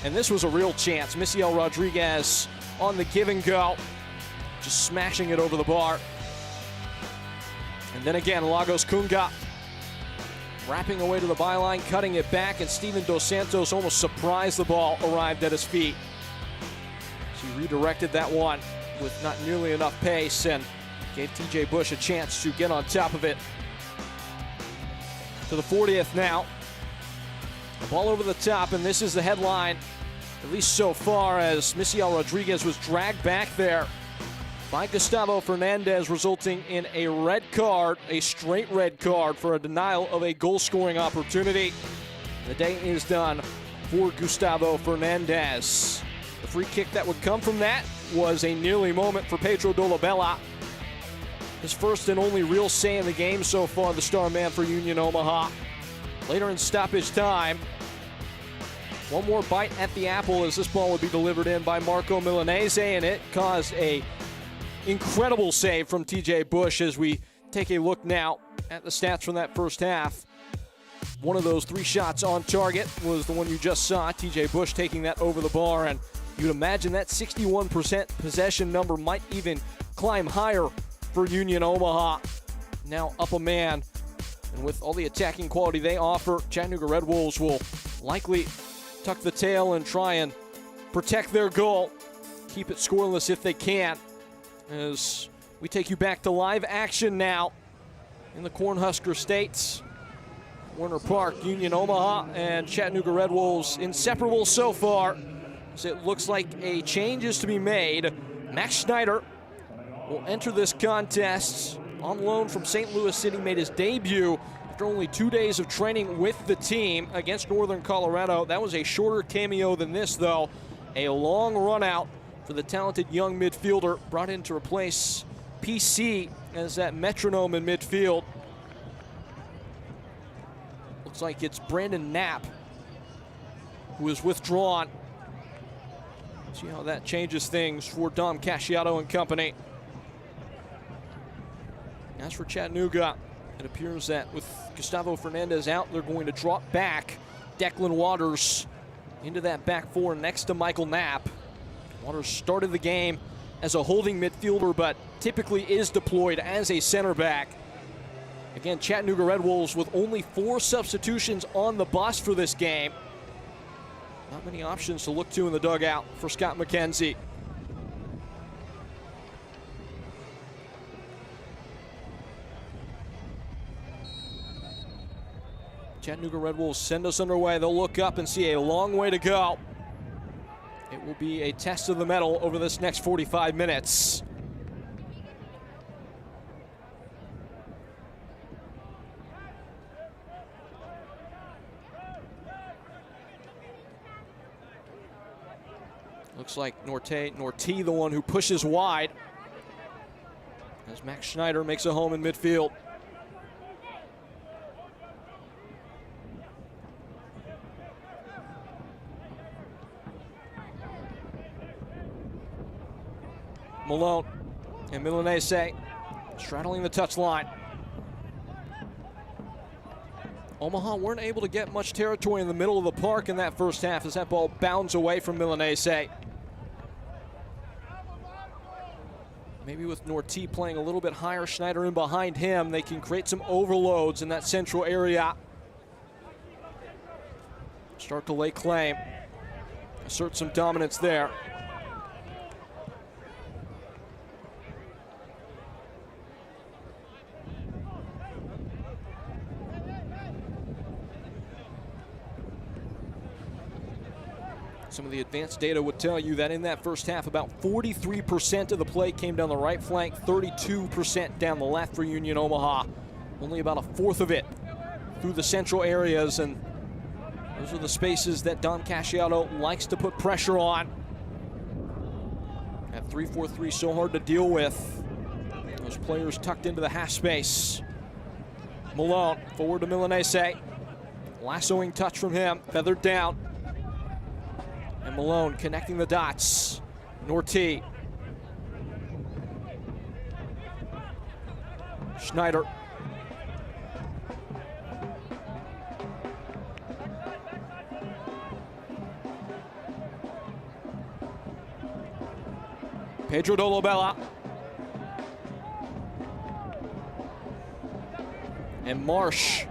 and this was a real chance. Misiel Rodriguez on the give and go, just smashing it over the bar. And then again, Lagos Kunga wrapping away to the byline, cutting it back, and Steven Dos Santos almost surprised the ball arrived at his feet. She redirected that one with not nearly enough pace and gave TJ Bush a chance to get on top of it. To the 40th now. The ball over the top, and this is the headline, at least so far, as Misiel Rodriguez was dragged back there by Gustavo Fernandez, resulting in a red card, a straight red card for a denial of a goal-scoring opportunity. The day is done for Gustavo Fernandez. The free kick that would come from that was a nearly moment for Pedro Dolabella. his first and only real say in the game so far, the star man for Union Omaha. Later in stoppage time, one more bite at the apple as this ball would be delivered in by Marco Milanese, and it caused a incredible save from TJ Bush as we take a look now at the stats from that first half. One of those 3 shots on target was the one you just saw, TJ Bush taking that over the bar, and you'd imagine that 61% possession number might even climb higher for Union Omaha. Now up a man, and with all the attacking quality they offer, Chattanooga Red Wolves will likely tuck the tail and try and protect their goal, keep it scoreless if they can, as we take you back to live action now in the Cornhusker States. Warner Park, Union Omaha and Chattanooga Red Wolves inseparable so far, as it looks like a change is to be made. Max Schneider will enter this contest on loan from St. Louis City, made his debut after only 2 days of training with the team against Northern Colorado. That was a shorter cameo than this, though. A long run out for the talented young midfielder, brought in to replace PC as that metronome in midfield. Looks like it's Brandon Knapp who is withdrawn. See how that changes things for Dom Casciato and company. As for Chattanooga, it appears that with Gustavo Fernandez out, they're going to drop back Declan Waters into that back 4 next to Michael Knapp. Waters started the game as a holding midfielder, but typically is deployed as a center back. Again, Chattanooga Red Wolves with only 4 substitutions on the bus for this game. Not many options to look to in the dugout for Scott McKenzie. Chattanooga Red Wolves send us underway. They'll look up and see a long way to go. It will be a test of the mettle over this next 45 minutes. Looks like Norty, the one who pushes wide, as Max Schneider makes a home in midfield. Malone and Milanese straddling the touchline. Omaha weren't able to get much territory in the middle of the park in that first half as that ball bounds away from Milanese. Maybe with Norty playing a little bit higher, Schneider in behind him, they can create some overloads in that central area. Start to lay claim, assert some dominance there. Some of the advanced data would tell you that in that first half, about 43% of the play came down the right flank, 32% down the left for Union Omaha. Only about a fourth of it through the central areas, and those are the spaces that Dom Casciato likes to put pressure on. That 3-4-3 so hard to deal with. Those players tucked into the half space. Malone forward to Milanese. Lassoing touch from him, feathered down. And Malone connecting the dots. Norty. Schneider. Pedro Dolabella. And Marsh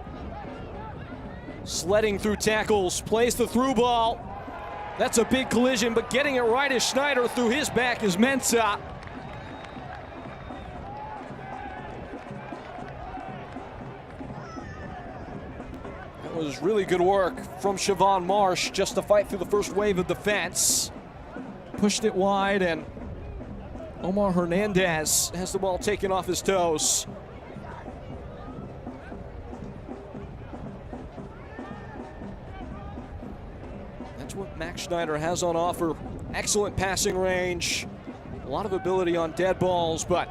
sledding through tackles, plays the through ball. That's a big collision, but getting it right is Schneider. Through his back is Mensah. That was really good work from Siobhan Marsh just to fight through the first wave of defense. Pushed it wide, and Omar Hernandez has the ball taken off his toes. What Max Schneider has on offer. Excellent passing range, a lot of ability on dead balls, but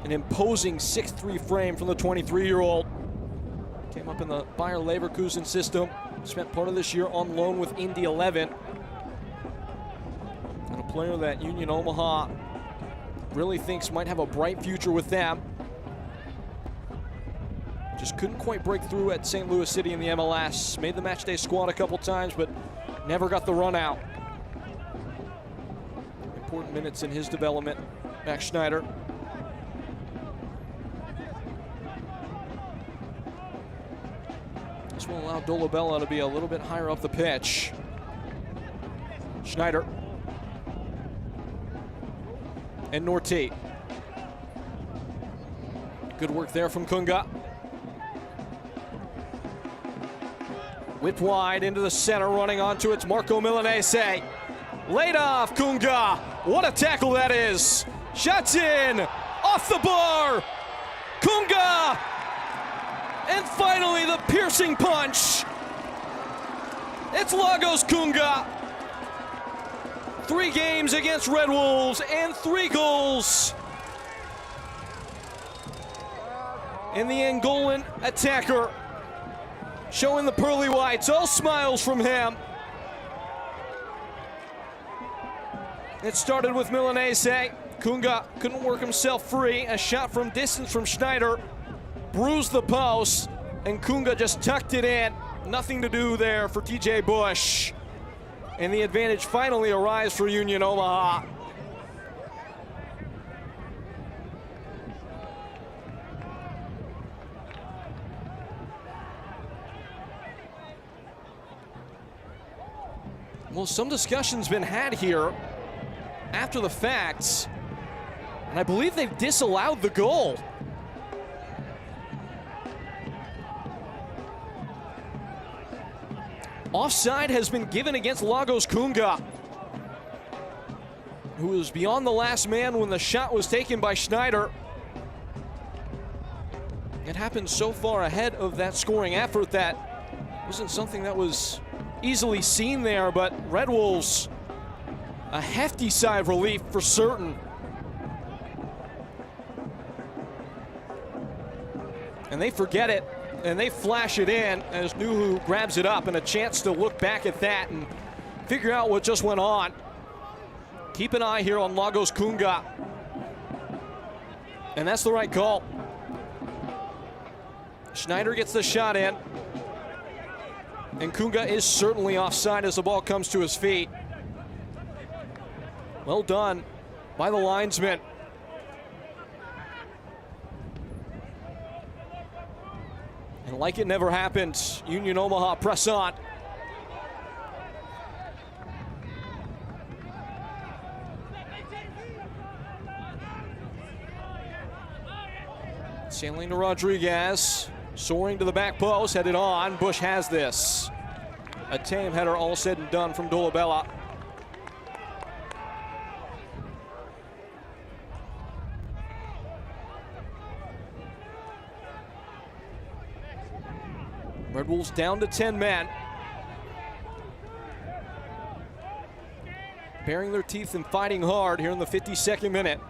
An imposing 6'3" frame from the 23-year-old. Came up in the Bayer Leverkusen system. Spent part of this year on loan with Indy 11. And a player that Union Omaha really thinks might have a bright future with them. Just couldn't quite break through at St. Louis City in the MLS. Made the matchday squad a couple times, but never got the run out. Important minutes in his development. Max Schneider. This will allow Dolabella to be a little bit higher up the pitch. Schneider. And Norte. Good work there from Kunga. Whipped wide into the center, running onto it's Marco Milanese. Laid off, Kunga. What a tackle that is. Shots in, off the bar. Kunga. And finally the piercing punch. It's Lagos Kunga. 3 games against Red Wolves and 3 goals. And the Angolan attacker showing the pearly whites, all smiles from him. It started with Milanese. Kunga couldn't work himself free. A shot from distance from Schneider bruised the post, and Kunga just tucked it in. Nothing to do there for TJ Bush. And the advantage finally arrives for Union Omaha. Well, some discussion's been had here after the fact, and I believe they've disallowed the goal. Offside has been given against Lagos Kunga, who was beyond the last man when the shot was taken by Schneider. It happened so far ahead of that scoring effort that wasn't something that was easily seen there, but Red Wolves, a hefty sigh of relief for certain. And they forget it, and they flash it in as Nuhu grabs it up, and a chance to look back at that and figure out what just went on. Keep an eye here on Lagos Kunga. And that's the right call. Schneider gets the shot in. And Kunga is certainly offside as the ball comes to his feet. Well done by the linesman. And like it never happened, Union Omaha press on. Sailing to Rodriguez. Soaring to the back post, headed on. Bush has this. A tame header, all said and done from Dolabella. Red Wolves down to 10 men. Baring their teeth and fighting hard here in the 52nd minute.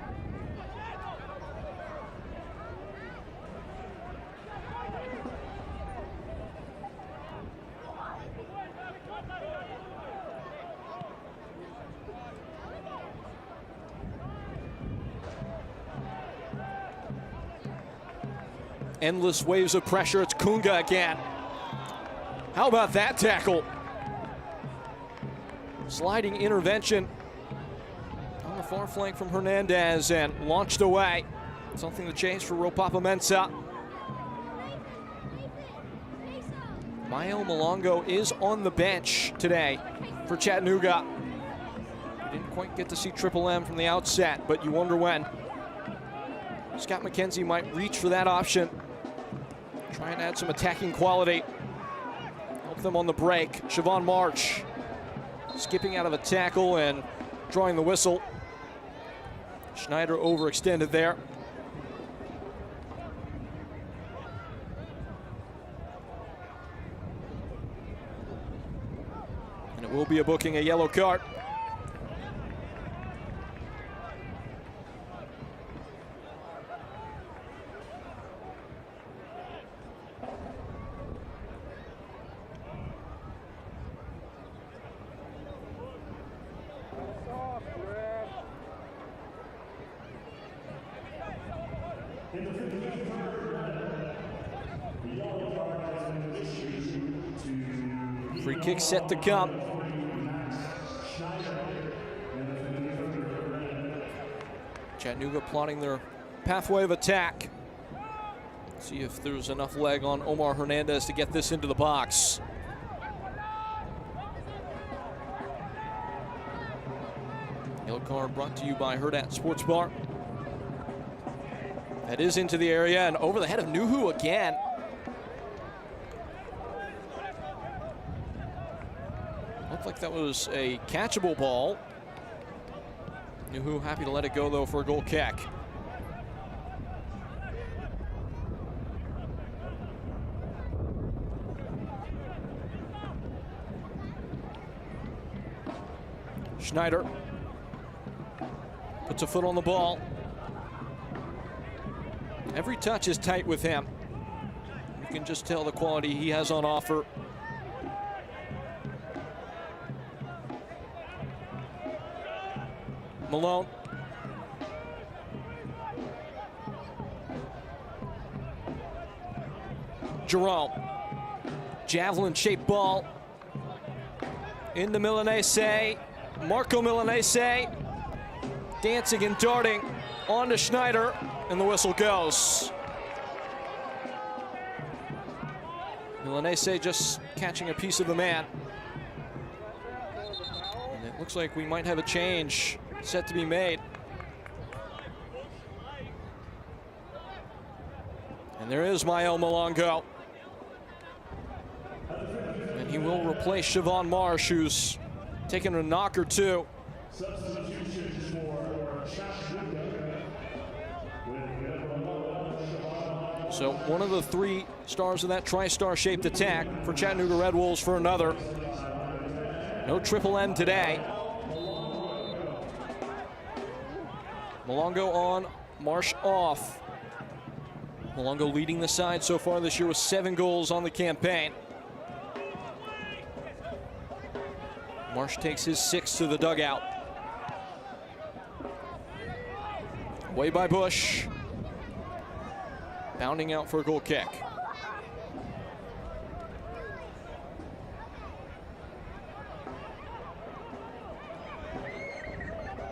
Endless waves of pressure. It's Kunga again. How about that tackle? Sliding intervention on the far flank from Hernandez and launched away. Something to change for Ropapa-Mensah. Mael Malongo is on the bench today for Chattanooga. We didn't quite get to see Triple M from the outset, but you wonder when. Scott McKenzie might reach for that option. Try and add some attacking quality. Help them on the break. Siobhan March skipping out of a tackle and drawing the whistle. Schneider overextended there. And it will be a booking, a yellow card. Free kick set to come. Chattanooga plotting their pathway of attack. See if there's enough leg on Omar Hernandez to get this into the box. Yellow card brought to you by Hurrdat Sports Bar. That is into the area and over the head of Nuhu again. Looked like that was a catchable ball. Nuhu happy to let it go though for a goal kick. Schneider puts a foot on the ball. Every touch is tight with him. You can just tell the quality he has on offer. Malone. Jerome. Javelin-shaped ball. Into Milanese. Marco Milanese. Dancing and darting onto Schneider, and the whistle goes. Milanese just catching a piece of the man. And it looks like we might have a change set to be made. And there is Mael Malongo. And he will replace Siobhan Marsh, who's taken a knock or two. So one of the three stars of that tri-star shaped attack for Chattanooga Red Wolves for another. No triple M today. Malongo on, Marsh off. Malongo leading the side so far this year with 7 goals on the campaign. Marsh takes his 6 to the dugout. Away by Bush. Bounding out for a goal kick.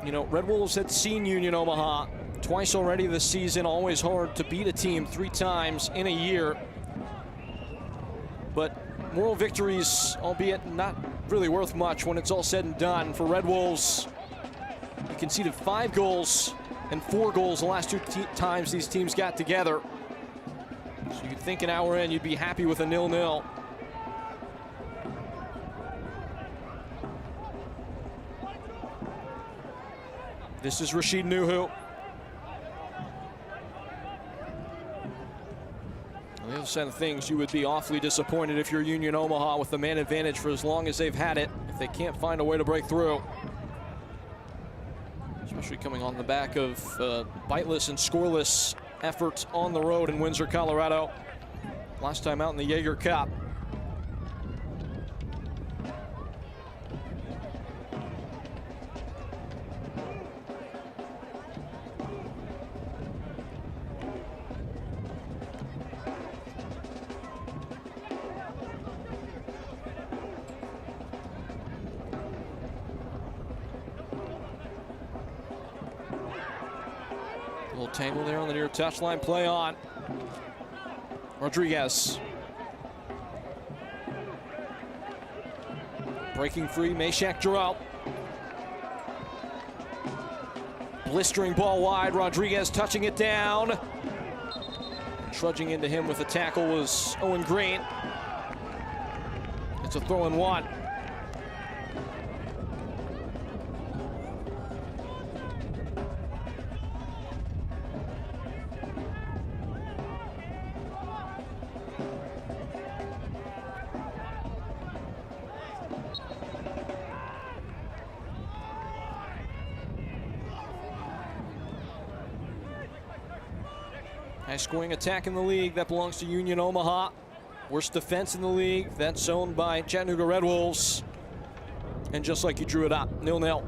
You know, Red Wolves had seen Union Omaha twice already this season. Always hard to beat a team 3 times in a year. But moral victories, albeit not really worth much when it's all said and done. For Red Wolves, they conceded 5 goals and 4 goals the last 2 times these teams got together. So you'd think an hour in, you'd be happy with a 0-0. This is Rashid Nuhu. On the other side of things, you would be awfully disappointed if you're Union Omaha with the man advantage for as long as they've had it, if they can't find a way to break through. Especially coming on the back of biteless and scoreless efforts on the road in Windsor, Colorado. Last time out in the Jaeger Cup. Little tangle there on the near touchline. Play on. Rodriguez. Breaking free, Meshack Jarrell. Blistering ball wide, Rodriguez touching it down. And trudging into him with a tackle was Owen Green. It's a throw and 1. High-scoring attack in the league, that belongs to Union Omaha. Worst defense in the league, that's owned by Chattanooga Red Wolves. And just like you drew it up, 0-0.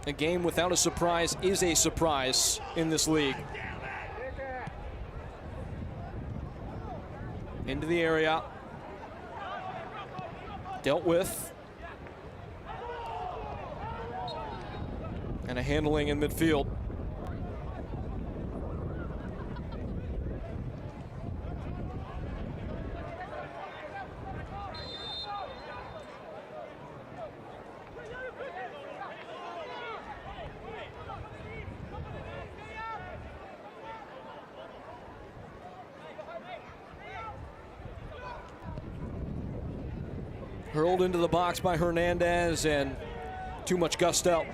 A game without a surprise is a surprise in this league. Into the area. Dealt with. And a handling in midfield. Hurled into the box by Hernandez, and too much gusto.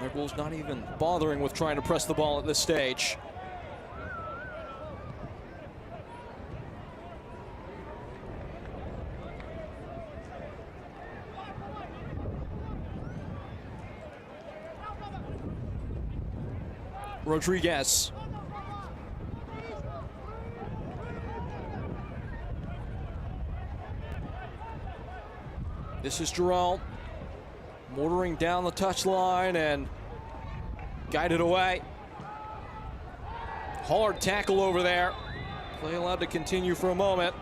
Red Bulls not even bothering with trying to press the ball at this stage. Rodriguez. This is Jerome. Mortaring down the touchline and guided away. Hard tackle over there. Play allowed to continue for a moment.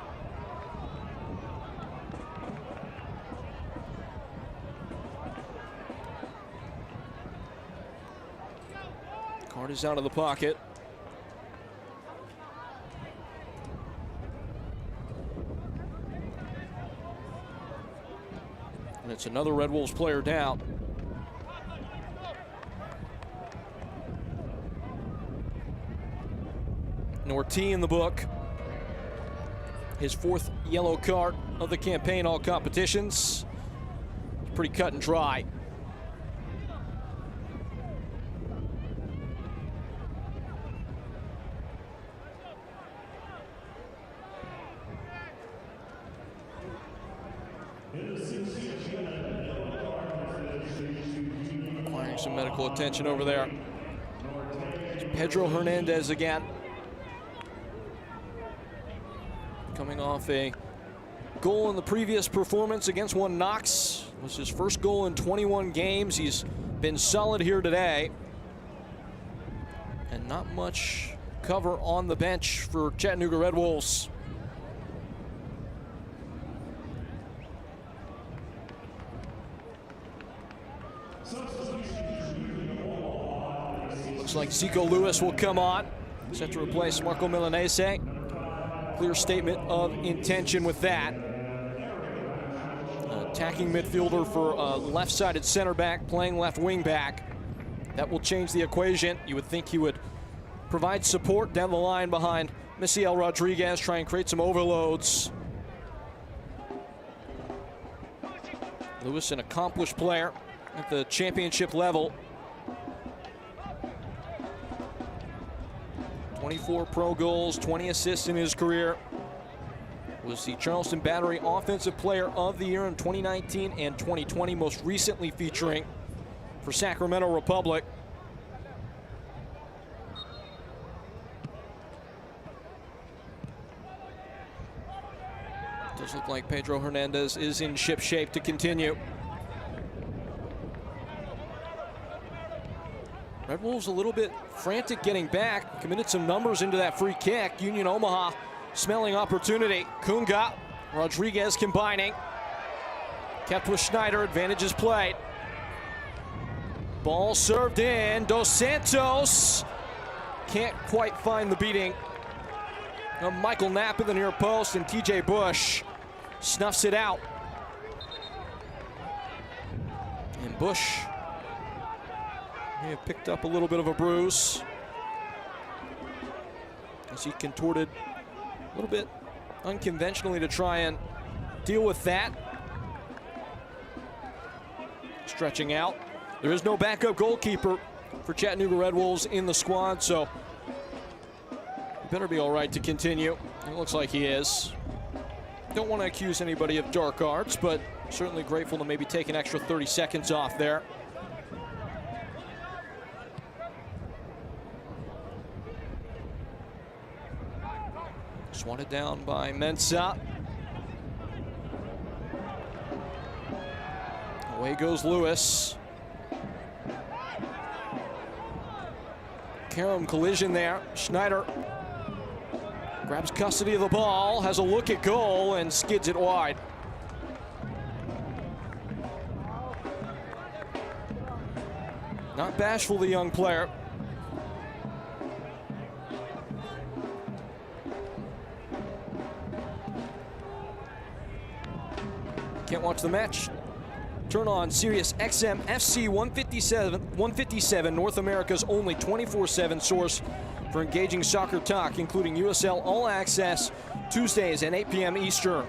Card is out of the pocket. And it's another Red Wolves player down. Norty in the book. His 4th yellow card of the campaign, all competitions. It's pretty cut and dry. Requiring some medical attention over there. It's Pedro Hernandez again. Coming off a goal in the previous performance against one Knox. It was his first goal in 21 games. He's been solid here today. And not much cover on the bench for Chattanooga Red Wolves. Looks like Zico Lewis will come on, set to replace Marco Milanese. Clear statement of intention with that. Attacking midfielder for a left-sided center back, playing left wing back. That will change the equation. You would think he would provide support down the line behind Misiel Rodriguez, try and create some overloads. Lewis, an accomplished player at the championship level. 24 pro goals, 20 assists in his career. Was the Charleston Battery Offensive Player of the Year in 2019 and 2020, most recently featuring for Sacramento Republic. Does look like Pedro Hernandez is in ship shape to continue. Red Wolves a little bit frantic getting back, committed some numbers into that free kick. Union Omaha smelling opportunity. Kunga, Rodriguez combining. Kept with Schneider, advantages played. Ball served in, Dos Santos can't quite find the beating of Michael Knapp in the near post, and TJ Bush snuffs it out. And Bush may have picked up a little bit of a bruise as he contorted a little bit unconventionally to try and deal with that. Stretching out. There is no backup goalkeeper for Chattanooga Red Wolves in the squad, so he better be all right to continue. It looks like he is. Don't want to accuse anybody of dark arts, but certainly grateful to maybe take an extra 30 seconds off there. Swatted down by Mensah. Away goes Lewis. Karam collision there. Schneider grabs custody of the ball, has a look at goal, and skids it wide. Not bashful, the young player. Can't watch the match? Turn on Sirius XM FC 157, North America's only 24/7 source for engaging soccer talk, including USL All Access Tuesdays at 8 p.m. Eastern.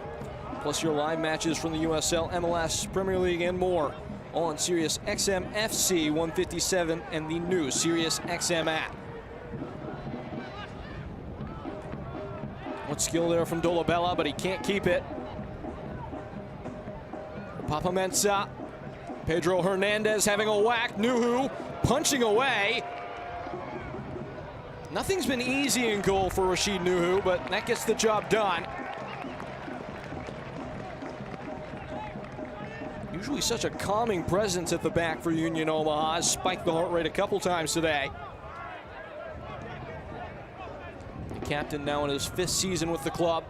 Plus your live matches from the USL, MLS, Premier League, and more. All on Sirius XM FC 157 and the new Sirius XM app. What skill there from Dolabella, but he can't keep it. Papa Mensah, Pedro Hernandez having a whack, Nuhu punching away. Nothing's been easy in goal for Rashid Nuhu, but that gets the job done. Usually such a calming presence at the back for Union Omaha. Has spiked the heart rate a couple times today. The captain now in his 5th season with the club.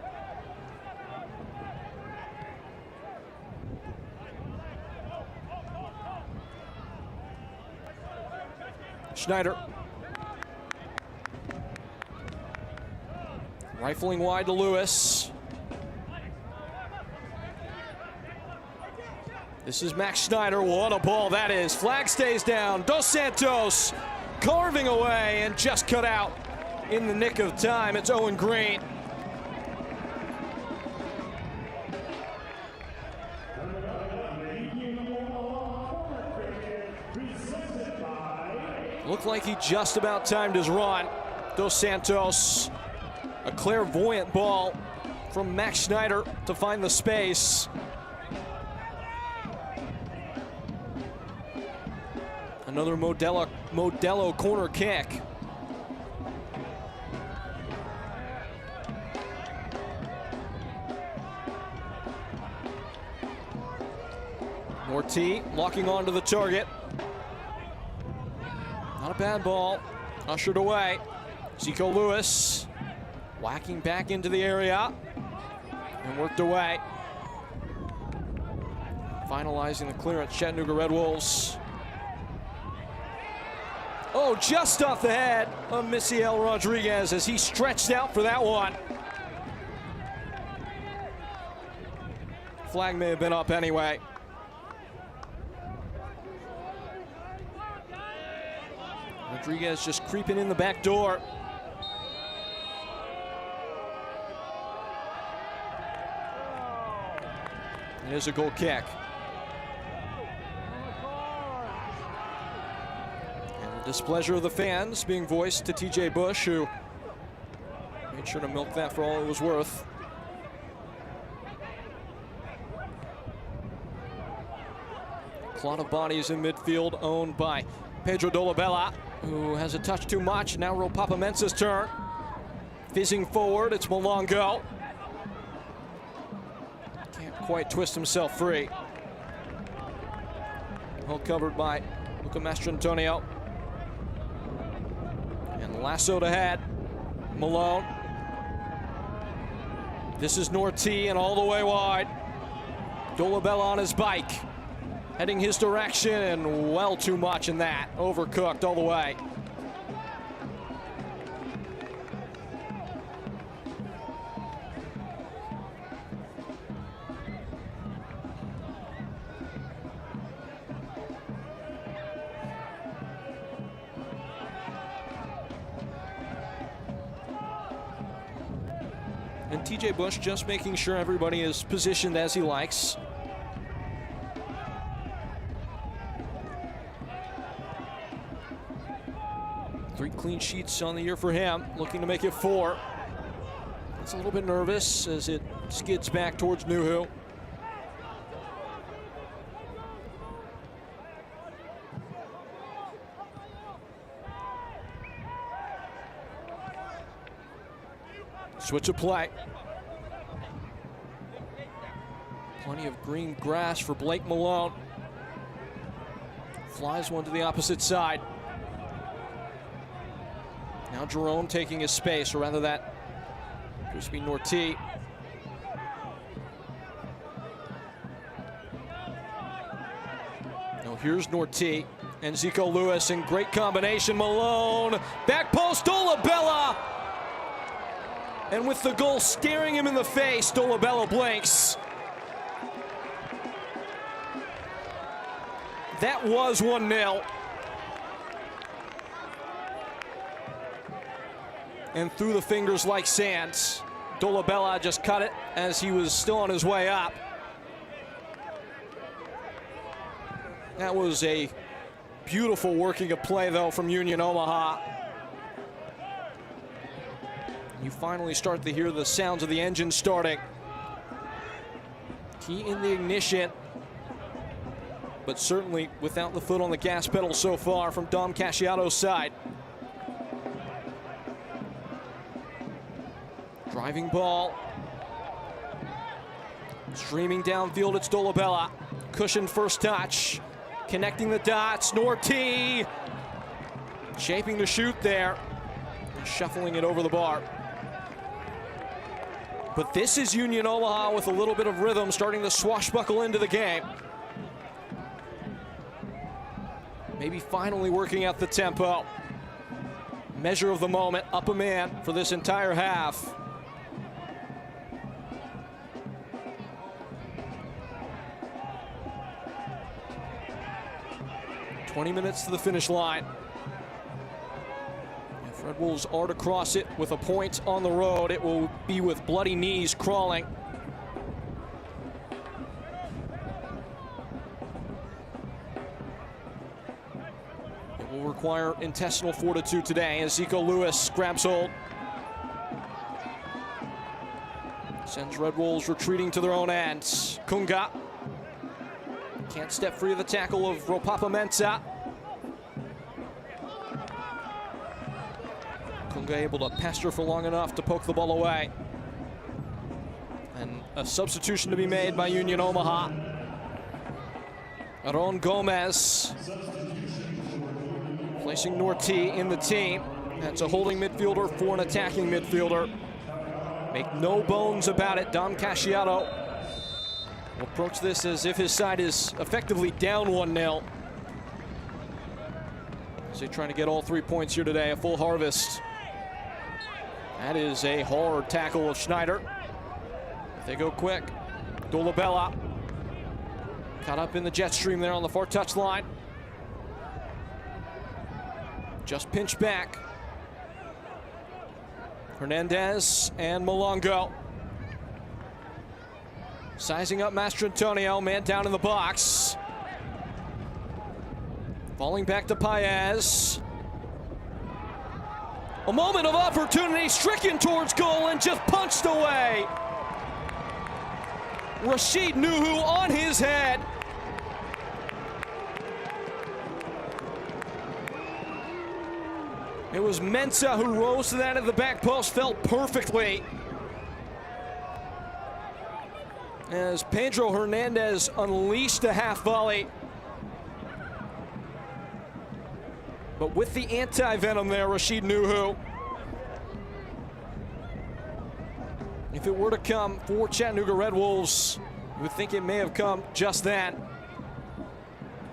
Schneider. Rifling wide to Lewis. This is Max Schneider. What a ball that is. Flag stays down. Dos Santos carving away and just cut out in the nick of time. It's Owen Green. Looked like he just about timed his run. Dos Santos, a clairvoyant ball from Max Schneider to find the space. Another Modelo corner kick. Norty locking onto the target. Not a bad ball, ushered away. Zico Lewis whacking back into the area and worked away. Finalizing the clearance, Chattanooga Red Wolves. Oh, just off the head of Misiel Rodriguez as he stretched out for that one. Flag may have been up anyway. Rodriguez just creeping in the back door. Here's a goal kick. And the displeasure of the fans being voiced to TJ Bush, who made sure to milk that for all it was worth. Clot of bodies in midfield owned by Pedro Dolabella, who has a touch too much. Now Real Papa Mensah's turn. Fizzing forward, it's Malongo. Can't quite twist himself free. Well covered by Luca Mastrantonio. And lassoed ahead, Malone. This is Norty and all the way wide. Dolabella on his bike, heading his direction, and well too much in that. Overcooked all the way. And TJ Bush just making sure everybody is positioned as he likes. Three clean sheets on the year for him, looking to make it 4. It's a little bit nervous as it skids back towards Nuhu. Switch of play. Plenty of green grass for Blake Malone. Flies one to the opposite side. Now Jerome taking his space, or rather that appears to be Norty. Now here's Norty and Zico Lewis in great combination. Malone, back post, Dolabella. And with the goal staring him in the face, Dolabella blinks. That was 1-0. And through the fingers like sand. Dolabella just cut it as he was still on his way up. That was a beautiful working of play, though, from Union Omaha. You finally start to hear the sounds of the engine starting. Key in the ignition, but certainly without the foot on the gas pedal so far from Dom Casciato's side. Driving ball. Streaming downfield, it's Dolabella. Cushioned first touch. Connecting the dots, Norty. Shaping to shoot there. And shuffling it over the bar. But this is Union Omaha with a little bit of rhythm, starting to swashbuckle into the game. Maybe finally working out the tempo. Measure of the moment, up a man for this entire half. "20 minutes to the finish line. If Red Wolves are to cross it with a point on the road, it will be with bloody knees crawling. It will require intestinal fortitude today as Zico Lewis grabs hold. Sends Red Wolves retreating to their own ends. Kunga can't step free of the tackle of Ropapa Mensah. Kunga able to pester for long enough to poke the ball away. And a substitution to be made by Union Omaha. Aron Gomez placing Norty in the team. That's a holding midfielder for an attacking midfielder. Make no bones about it, Dom Casciato will approach this as if his side is effectively down 1-0. So they're trying to get all 3 points here today, a full harvest. That is a hard tackle of Schneider. If they go quick, Dolabella caught up in the jet stream there on the far touch line. Just pinched back. Hernandez and Malongo. Sizing up Mastrantonio, man down in the box. Falling back to Paez. A moment of opportunity, stricken towards goal and just punched away. Rashid Nuhu on his head. It was Mensah who rose to that at the back post, felt perfectly. As Pedro Hernandez unleashed a half volley. But with the anti-venom there, Rashid Nuhu. If it were to come for Chattanooga Red Wolves, you would think it may have come just then.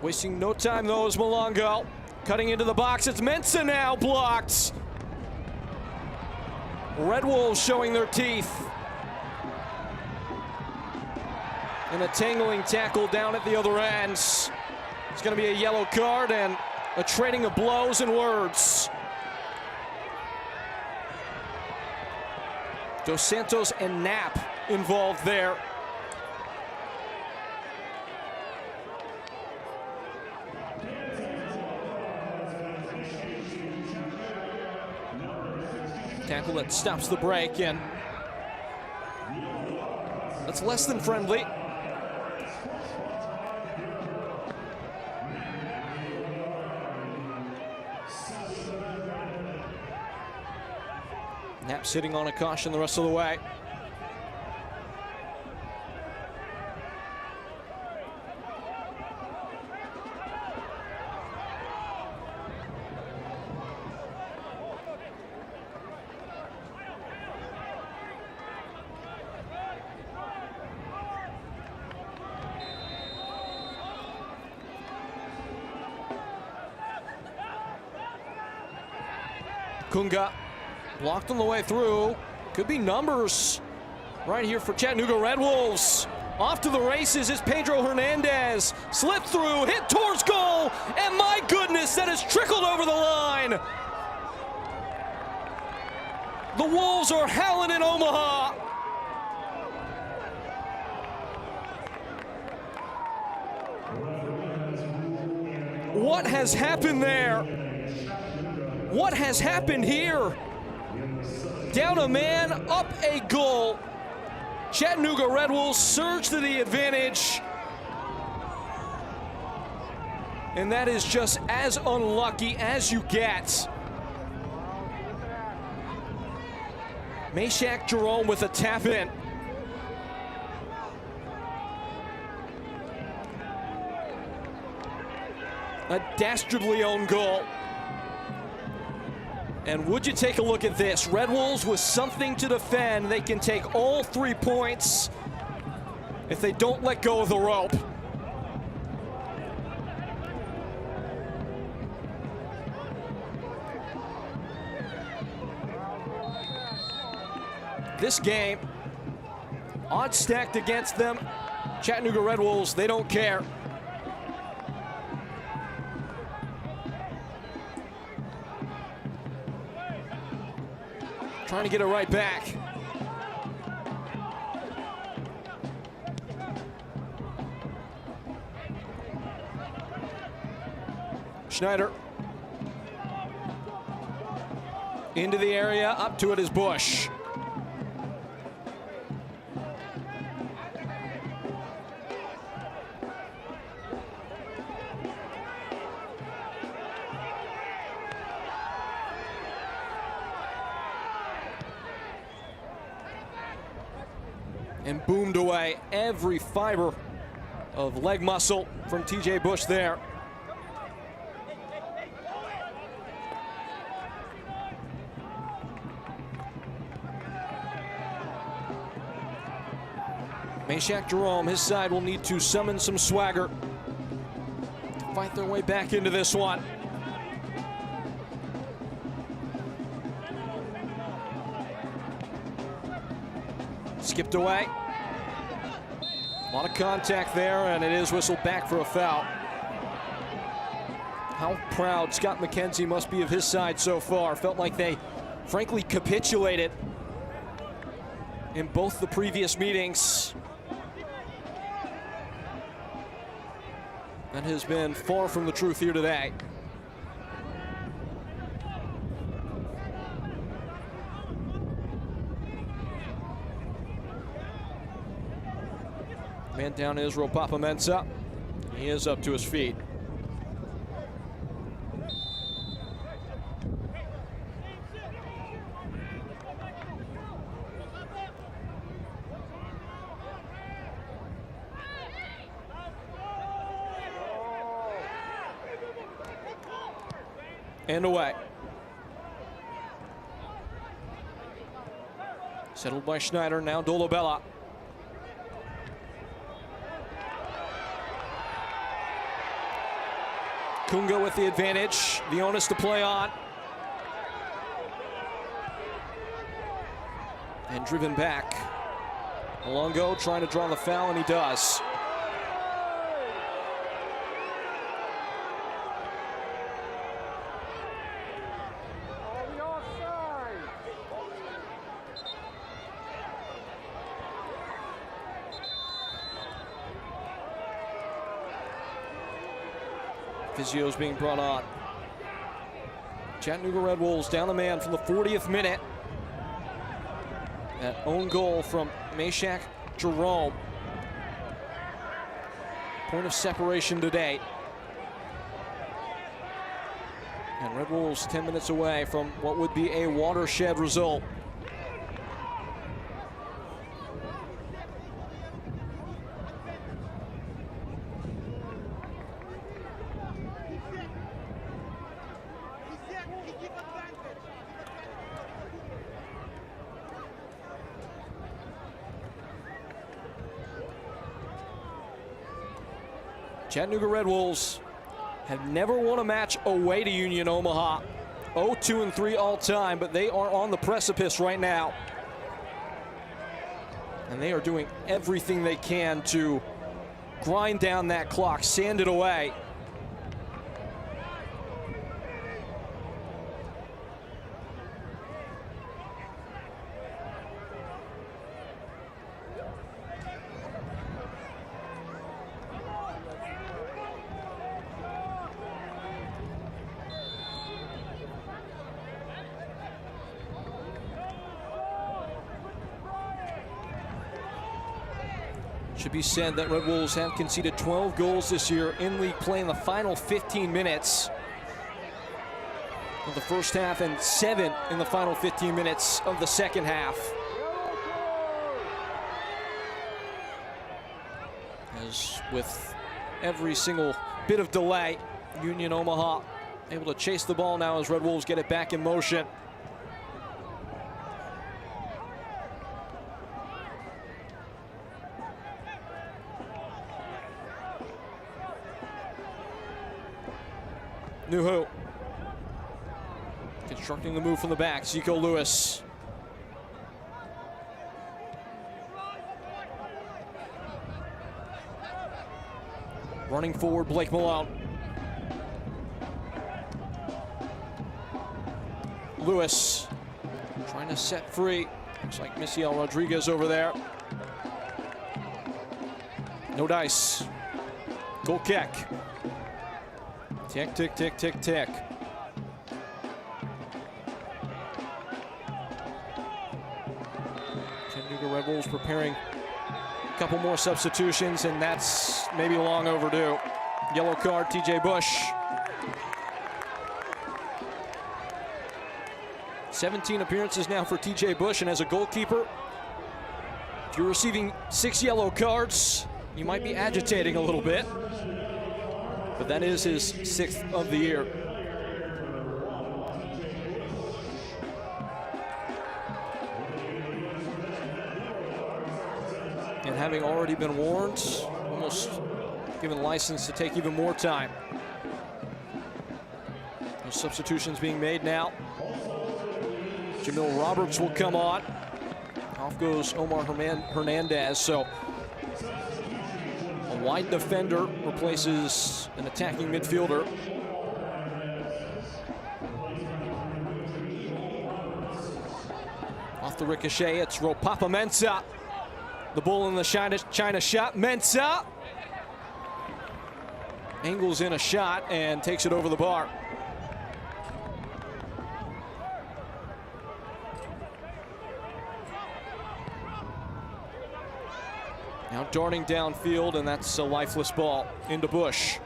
Wasting no time though is Malongo. Cutting into the box, it's Mensah now, blocked. Red Wolves showing their teeth. And a tangling tackle down at the other end. It's going to be a yellow card and a trading of blows and words. Dos Santos and Knapp involved there. Tackle that stops the break, and that's less than friendly. Knapp sitting on a caution the rest of the way. Kunga blocked on the way through. Could be numbers right here for Chattanooga Red Wolves. Off to the races is Pedro Hernandez. Slipped through, hit towards goal, and my goodness, that has trickled over the line. The Wolves are howling in Omaha. What has happened there? What has happened here? Down a man, up a goal. Chattanooga Red Wolves surge to the advantage. And that is just as unlucky as you get. Meshack Jerome with a tap in. A dastardly own goal. And would you take a look at this? Red Wolves with something to defend. They can take all 3 points if they don't let go of the rope. This game, odds stacked against them. Chattanooga Red Wolves, they don't care. Trying to get it right back. Schneider. Into the area, up to it is Bush. And boomed away every fiber of leg muscle from TJ Bush there. Meshack Jerome, his side will need to summon some swagger to fight their way back into this one. Skipped away. A lot of contact there, and it is whistled back for a foul. How proud Scott McKenzie must be of his side so far. Felt like they, frankly, capitulated in both the previous meetings. That has been far from the truth here today. Man down Israel Papamensa. He is up to his feet. And away. Settled by Schneider, now Dolabella. Kunga with the advantage, the onus to play on. And driven back. Alongo trying to draw the foul, and he does. Physio's being brought on. Chattanooga Red Wolves down the man from the 40th minute. That own goal from Meshack Jerome. Point of separation to date. And Red Wolves 10 minutes away from what would be a watershed result Chattanooga Red Wolves have never won a match away to Union Omaha. 0-2-3 all time, but they are on the precipice right now. And they are doing everything they can to grind down that clock, sand it away. Should be said that Red Wolves have conceded 12 goals this year in league play in the final 15 minutes of the first half and 7 in the final 15 minutes of the second half. As with every single bit of delay, Union Omaha able to chase the ball now as Red Wolves get it back in motion. Nuhu constructing the move from the back. Zico Lewis. Running forward, Blake Malone. Lewis trying to set free. Looks like Misiel Rodriguez over there. No dice. Goal kick. Tick, tick, tick, tick, tick. Chattanooga Red Wolves preparing a couple more substitutions, and that's maybe long overdue. Yellow card, TJ Bush. 17 appearances now for TJ Bush, and as a goalkeeper, if you're receiving 6 yellow cards, you might be agitating a little bit. But that is his 6th of the year. And having already been warned, almost given license to take even more time. Those substitutions being made now. Jamil Roberts will come on. Off goes Omar Hernandez. So a wide defender replaces an attacking midfielder. Off the ricochet, it's Ropapa Mensah. The bull in the China shot. Mensah angles in a shot and takes it over the bar. Now darting downfield, and that's a lifeless ball into Bush.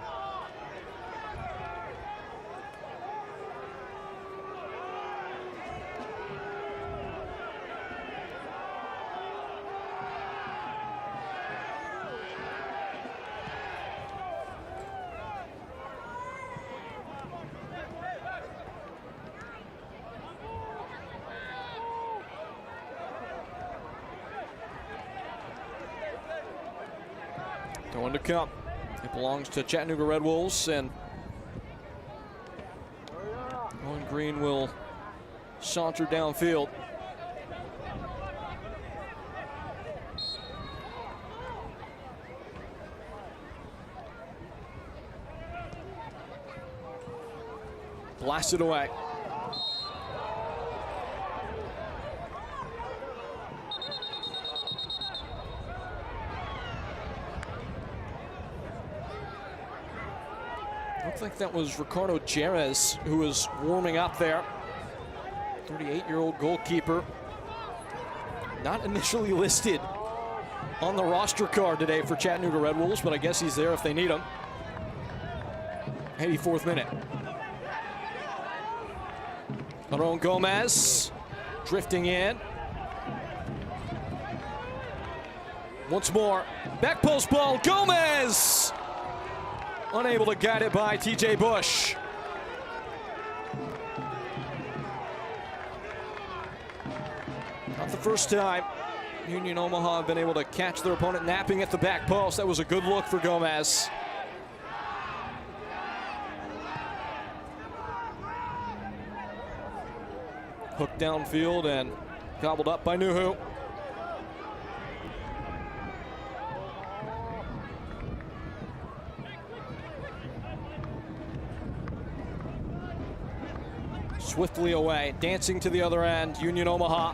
Going to come. It belongs to Chattanooga Red Wolves, and Owen Green will saunter downfield. Blasted away. Looks like that was Ricardo Jerez who was warming up there. 38-year-old goalkeeper. Not initially listed on the roster card today for Chattanooga Red Wolves, but I guess he's there if they need him. 84th minute. Aaron Gomez drifting in. Once more, back post ball, Gomez! Unable to guide it by TJ Bush. Not the first time Union Omaha have been able to catch their opponent napping at the back post. That was a good look for Gomez. Hooked downfield and gobbled up by Nuhu. Swiftly away, dancing to the other end, Union Omaha.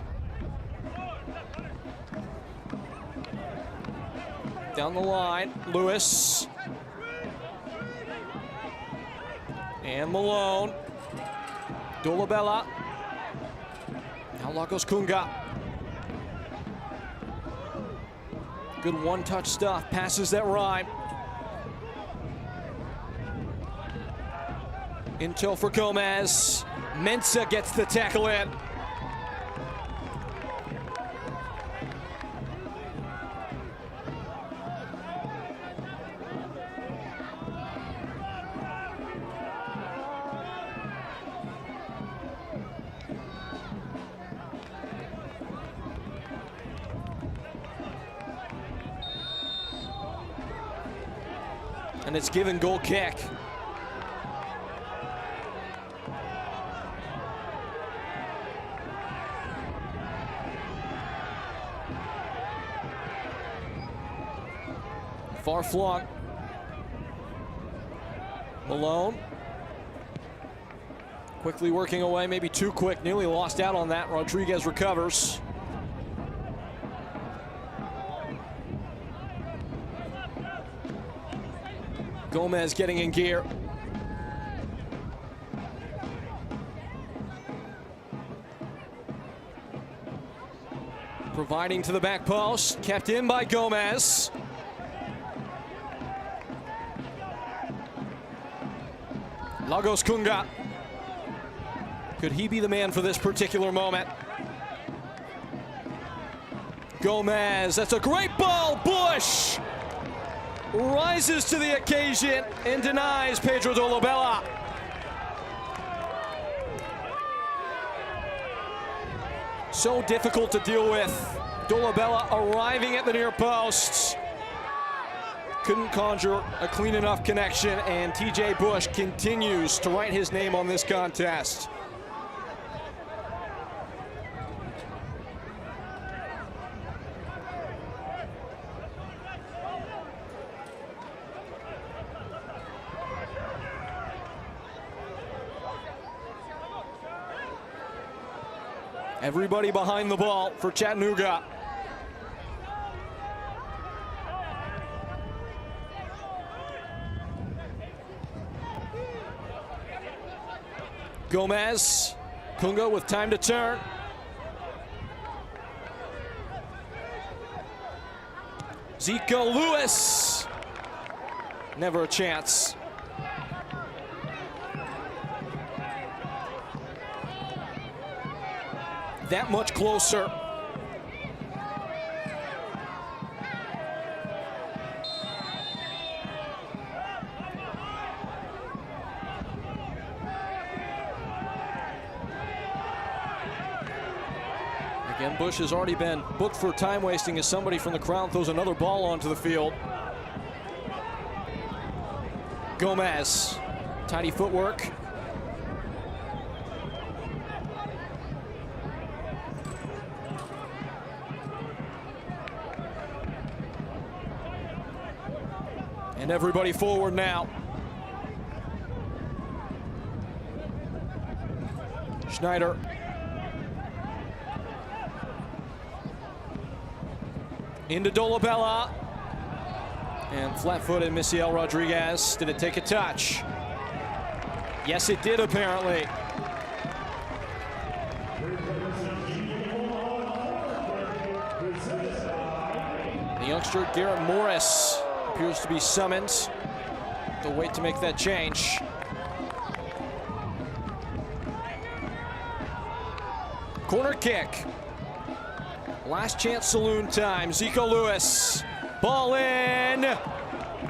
Down the line, Lewis. And Malone. Dolabella. Now Lagos Kunga. Good one-touch stuff, passes that rhyme. Intel for Gomez. Mensah gets the tackle in. And it's given goal kick. Far flung. Malone. Quickly working away, maybe too quick, nearly lost out on that. Rodriguez recovers. Gomez getting in gear. Providing to the back post, kept in by Gomez. Lagos Kunga. Could he be the man for this particular moment? Gomez, that's a great ball. Bush rises to the occasion and denies Pedro Dolabella. So difficult to deal with. Dolabella arriving at the near post. Couldn't conjure a clean enough connection, and TJ Bush continues to write his name on this contest. Everybody behind the ball for Chattanooga. Gomez, Kunga with time to turn. Zico Lewis, never a chance. That much closer. Again, Bush has already been booked for time wasting as somebody from the crowd throws another ball onto the field. Gomez, tidy footwork. And everybody forward now. Schneider. Into Dolabella. And flat-footed Misiel Rodriguez. Did it take a touch? Yes, it did, apparently. The youngster Garrett Morris appears to be summoned. They'll wait to make that change. Corner kick. Last chance saloon time. Zico Lewis. Ball in.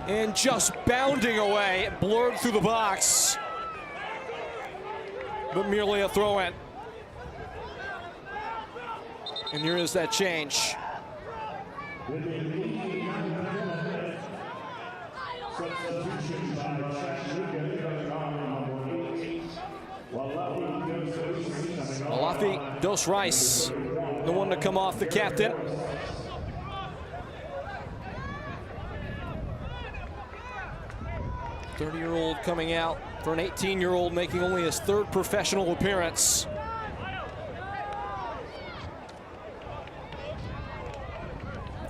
And just bounding away. Blurred through the box. But merely a throw-in. And here is that change. Substitution by Chattanooga, number 8. Walafi safety. Dos Rice, the one to come off the captain. A 30-year-old coming out for an 18-year-old making only his third professional appearance.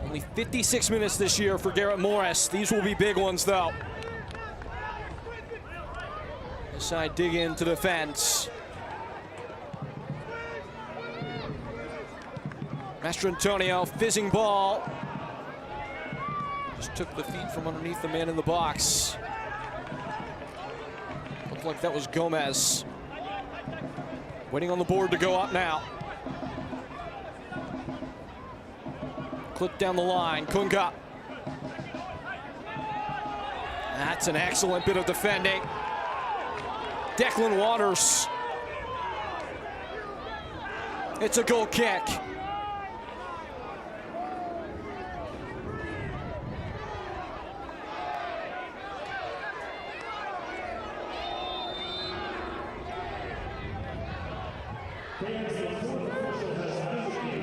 Only 56 minutes this year for Garrett Morris. These will be big ones, though. This side dig into defense. Mastrantonio, fizzing ball. Just took the feet from underneath the man in the box. Looked like that was Gomez. Waiting on the board to go up now. Clip down the line, Kunga. That's an excellent bit of defending. Declan Waters. It's a goal kick.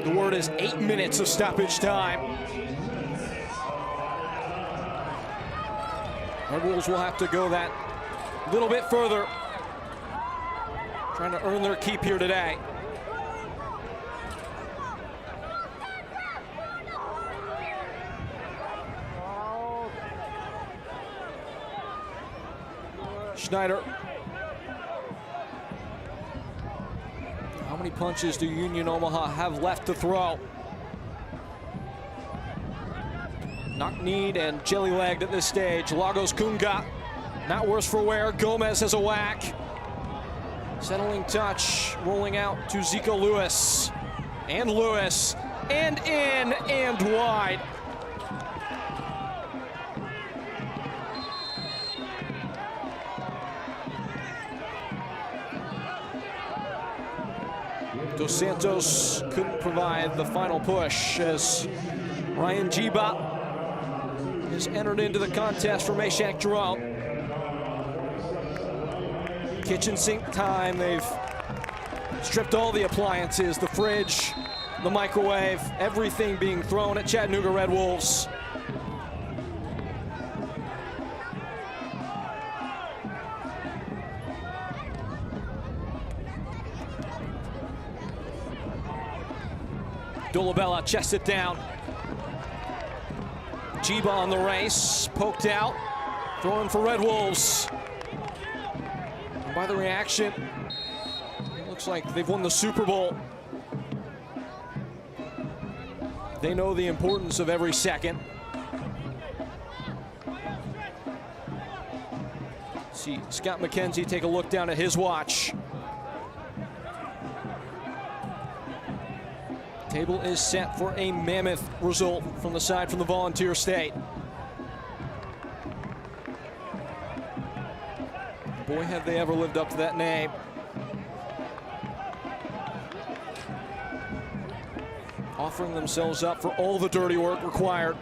The word is 8 minutes of stoppage time. Red Wolves will have to go that little bit further. Trying to earn their keep here today. Schneider. How many punches do Union Omaha have left to throw? Knock-kneed and jelly-legged at this stage. Lagos Kunga, not worse for wear. Gomez has a whack. Settling touch, rolling out to Zico Lewis. And Lewis, and in, and wide. Dos Santos couldn't provide the final push as Ryan Jiba has entered into the contest for Meshack Jerome. Kitchen sink time. They've stripped all the appliances, the fridge, the microwave, everything being thrown at Chattanooga Red Wolves. Dolabella chests it down. Jiba on the race, poked out, throwing for Red Wolves. And by the reaction, it looks like they've won the Super Bowl. They know the importance of every second. See Scott McKenzie take a look down at his watch. Table is set for a mammoth result from the side from the Volunteer State. Boy, have they ever lived up to that name. Offering themselves up for all the dirty work required.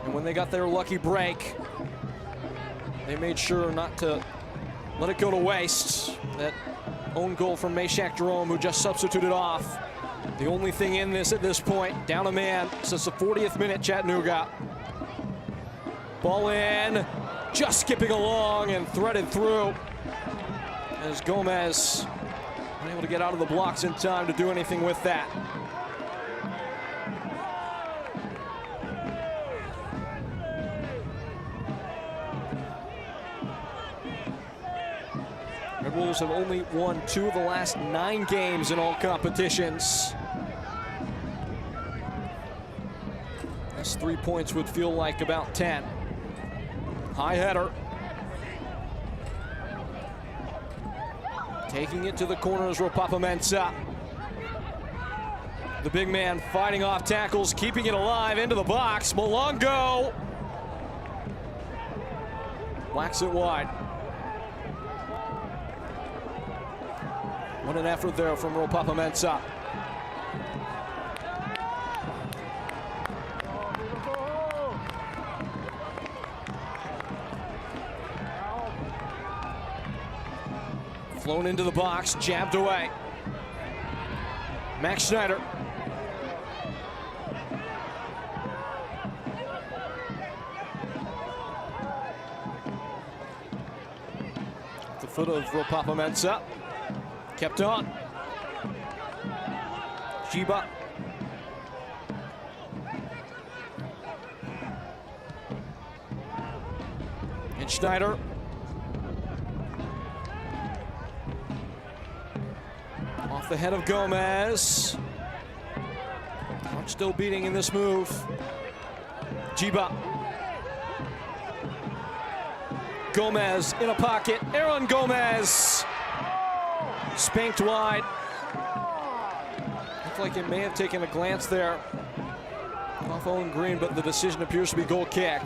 And when they got their lucky break, they made sure not to let it go to waste. That own goal from Meshack Jerome, who just substituted off. The only thing in this at this point, down a man since the 40th minute, Chattanooga. Ball in, just skipping along and threaded through as Gomez unable to get out of the blocks in time to do anything with that. Red Wolves have only won 2 of the last 9 games in all competitions. This 3 points would feel like about 10. High header. Taking it to the corners, Ropapa-Mensah. The big man fighting off tackles, keeping it alive into the box. Malongo whacks it wide. What an effort there from Ropapa-Mensah. Flown into the box, jabbed away. Max Schneider. At the foot of Ropapa Mensah. Kept on. Jiba. And Schneider. Off the head of Gomez. Heart still beating in this move. Jiba. Gomez in a pocket. Aaron Gomez. Spanked wide. Looked like it may have taken a glance there off Owen Green, but the decision appears to be goal kick.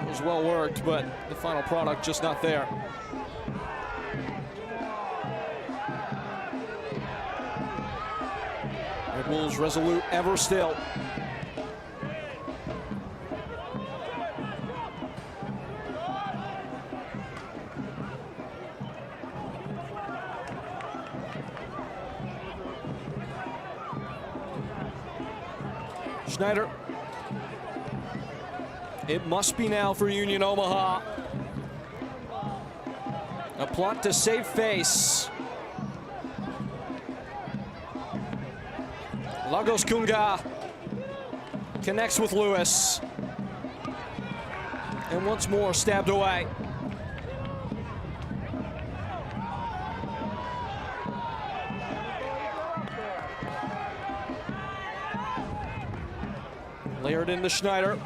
It was well worked, but the final product just not there. Red Wolves resolute ever still. Schneider. It must be now for Union Omaha. A plot to save face. Lagos Kunga connects with Lewis. And once more stabbed away. Layered into Schneider.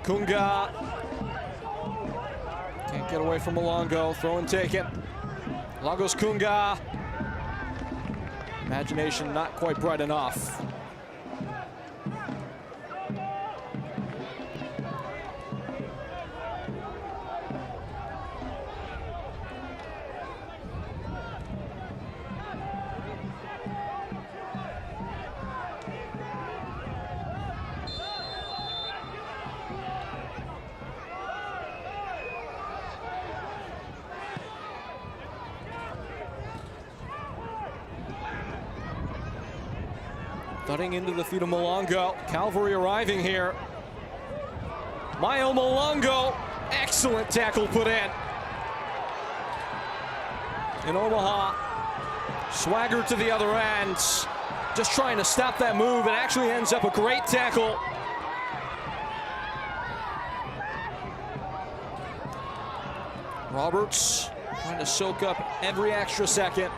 Kunga. Can't get away from Malongo. Throw and take it. Lagos Kunga. Imagination not quite bright enough. Thudding into the feet of Malongo. Calvary arriving here. Mayo Malongo. Excellent tackle put in. And Omaha swaggered to the other end. Just trying to stop that move. It actually ends up a great tackle. Roberts trying to soak up every extra second.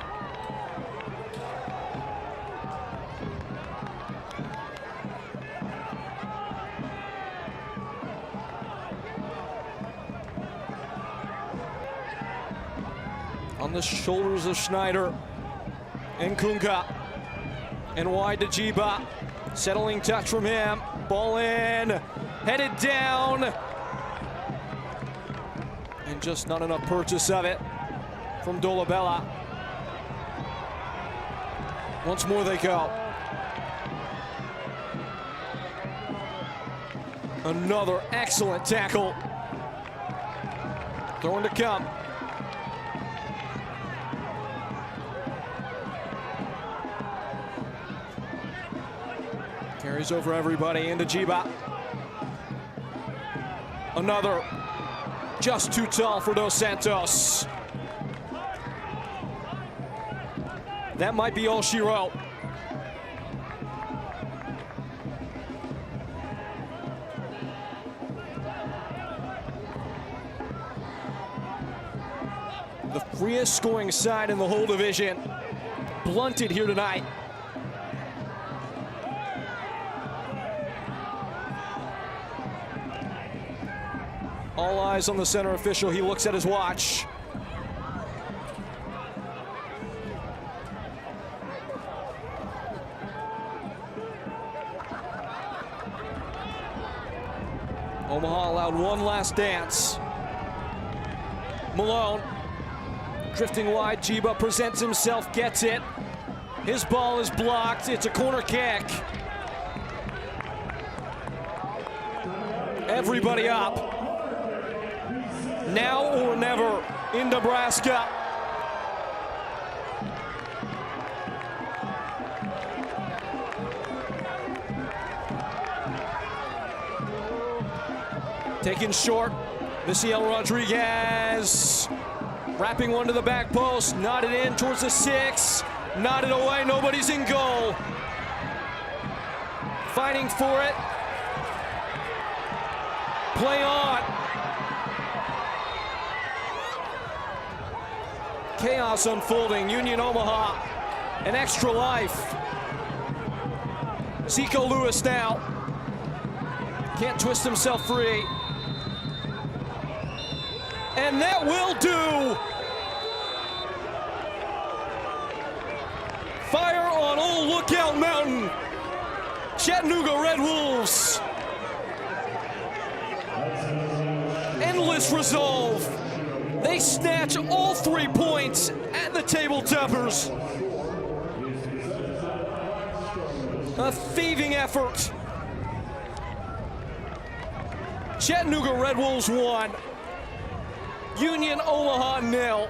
On the shoulders of Schneider and Kunga. And wide to Jiba. Settling touch from him. Ball in. Headed down. And just not enough purchase of it from Dolabella. Once more they go. Another excellent tackle. Throwing to come. Carries over everybody into Jiba. Another. Just too tall for Dos Santos. That might be all she wrote. The freest scoring side in the whole division. Blunted here tonight. All eyes on the center official. He looks at his watch. Omaha allowed one last dance. Malone drifting wide. Jiba presents himself, gets it. His ball is blocked. It's a corner kick. Everybody up. Now or never. in Nebraska. Taken short, Misiel Rodriguez. Wrapping one to the back post, nodded in towards the 6. Nodded away, nobody's in goal. Fighting for it. Play on. Chaos unfolding, Union Omaha, an extra life. Zico Lewis now. Can't twist himself free. And that will do. Fire on Old Lookout Mountain. Chattanooga Red Wolves. Endless resolve. They snatch all 3 points at the table toppers. A thieving effort. Chattanooga Red Wolves 1. Union Omaha 0.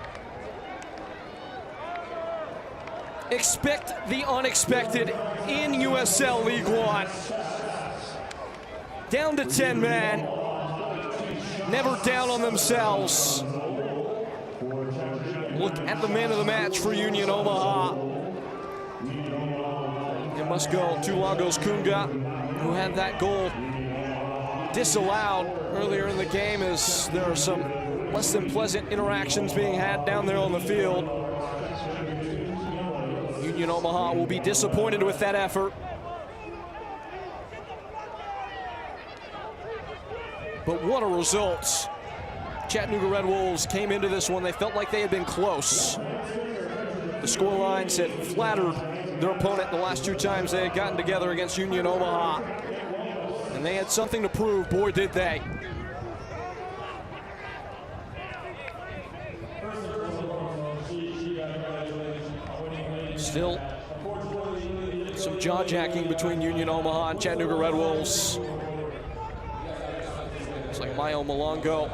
Expect the unexpected in USL League One. Down to 10 men. Never down on themselves. Look at the man of the match for Union Omaha. It must go to Lagos Kunga, who had that goal disallowed earlier in the game, as there are some less than pleasant interactions being had down there on the field. Union Omaha will be disappointed with that effort. But what a result. Chattanooga Red Wolves came into this one, they felt like they had been close. The scorelines had flattered their opponent the last 2 times they had gotten together against Union Omaha. And they had something to prove, boy did they. Still some jaw-jacking between Union Omaha and Chattanooga Red Wolves. Looks like Mayo Malongo,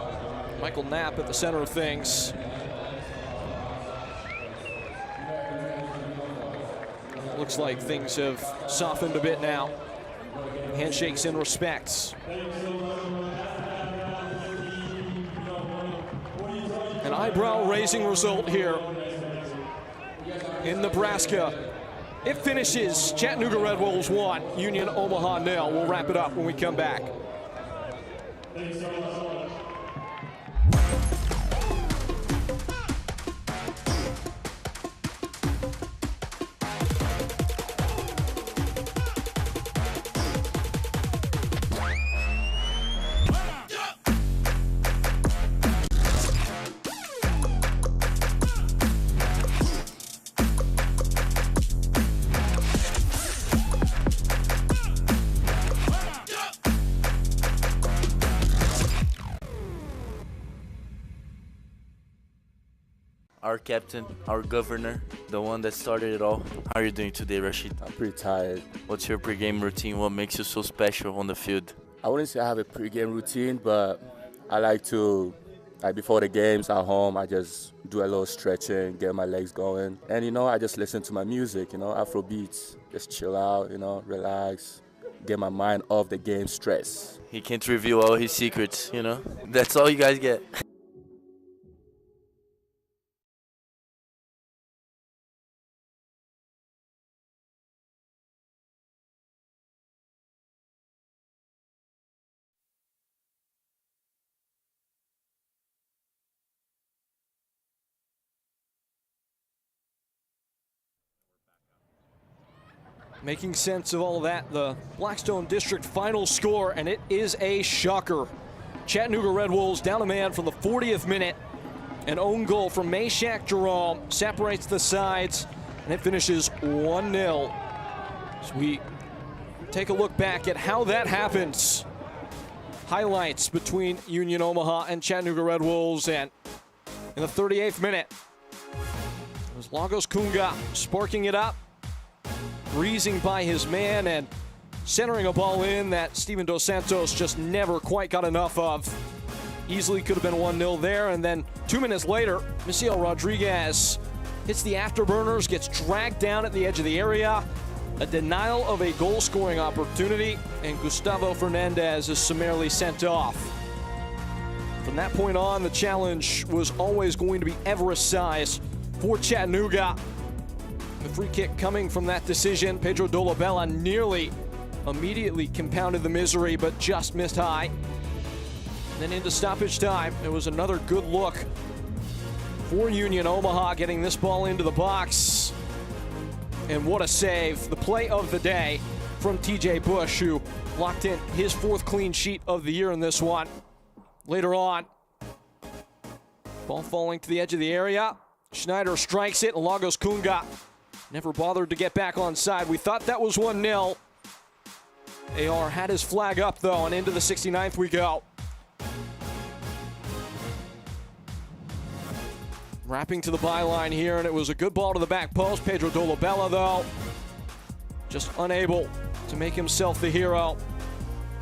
Michael Knapp at the center of things. Looks like things have softened a bit now. Handshakes and respects. An eyebrow-raising result here in Nebraska. It finishes Chattanooga Red Wolves 1, Union Omaha 0. We'll wrap it up when we come back. Our captain, our governor, the one that started it all. How are you doing today, Rashid? I'm pretty tired. What's your pregame routine? What makes you so special on the field? I wouldn't say I have a pregame routine, but I like to, before the games at home, I just do a little stretching, get my legs going. And, I just listen to my music, Afro beats. Just chill out, relax, get my mind off the game stress. He can't reveal all his secrets, That's all you guys get. Making sense of all of that, the Blackstone District final score, and it is a shocker. Chattanooga Red Wolves down a man from the 40th minute. An own goal from Meshack Jerome separates the sides, and it finishes 1-0. So we take a look back at how that happens. Highlights between Union Omaha and Chattanooga Red Wolves, and in the 38th minute, it was Lagos Kunga sparking it up, breezing by his man and centering a ball in that Steven Dos Santos just never quite got enough of. Easily could have been 1-0 there, and then 2 minutes later, Misael Rodriguez hits the afterburners, gets dragged down at the edge of the area. A denial of a goal-scoring opportunity, and Gustavo Fernandez is summarily sent off. From that point on, the challenge was always going to be Everest size for Chattanooga. The free kick coming from that decision, Pedro Dolabella nearly immediately compounded the misery, but just missed high. Then into stoppage time, it was another good look for Union Omaha, getting this ball into the box. And what a save. The play of the day from TJ Bush, who locked in his 4th clean sheet of the year in this one. Later on, ball falling to the edge of the area. Schneider strikes it, and Lagos Kunga never bothered to get back on side. We thought that was 1-0. AR had his flag up, though, and into the 69th we go. Wrapping to the byline here, and it was a good ball to the back post. Pedro Dolabella, though, just unable to make himself the hero.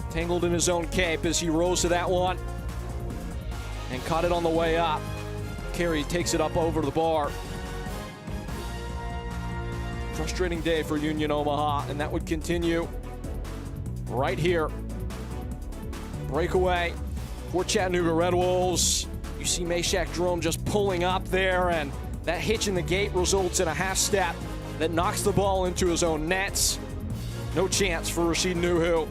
Tangled in his own cape as he rose to that one and caught it on the way up. Carey takes it up over the bar. Frustrating day for Union Omaha, and that would continue right here. Breakaway for Chattanooga Red Wolves. You see Meshack Jerome just pulling up there, and that hitch in the gate results in a half step that knocks the ball into his own nets. No chance for Rashid Nuhu.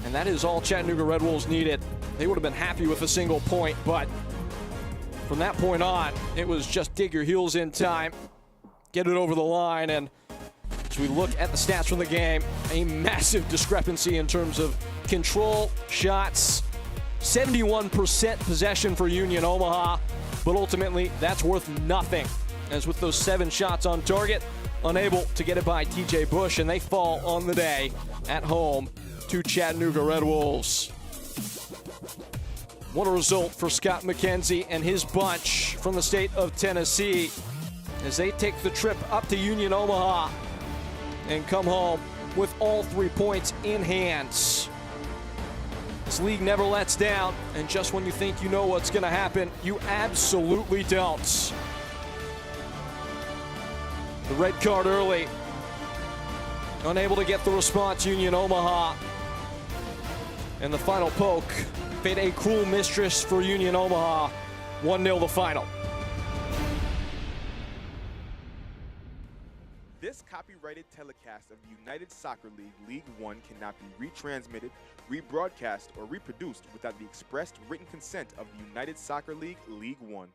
And that is all Chattanooga Red Wolves needed. They would have been happy with a single point, but from that point on, it was just dig your heels in time, get it over the line, and as we look at the stats from the game, a massive discrepancy in terms of control, shots, 71% possession for Union Omaha, but ultimately that's worth nothing, as with those 7 shots on target, unable to get it by TJ Bush, and they fall on the day at home to Chattanooga Red Wolves. What a result for Scott McKenzie and his bunch from the state of Tennessee as they take the trip up to Union Omaha and come home with all 3 points in hands. This league never lets down, and just when you think you know what's going to happen, you absolutely don't. The red card early. Unable to get the response, Union Omaha. And the final poke, bit a cruel mistress for Union Omaha. 1-0 the final. This copyrighted telecast of the United Soccer League League One cannot be retransmitted, rebroadcast, or reproduced without the expressed written consent of the United Soccer League League One.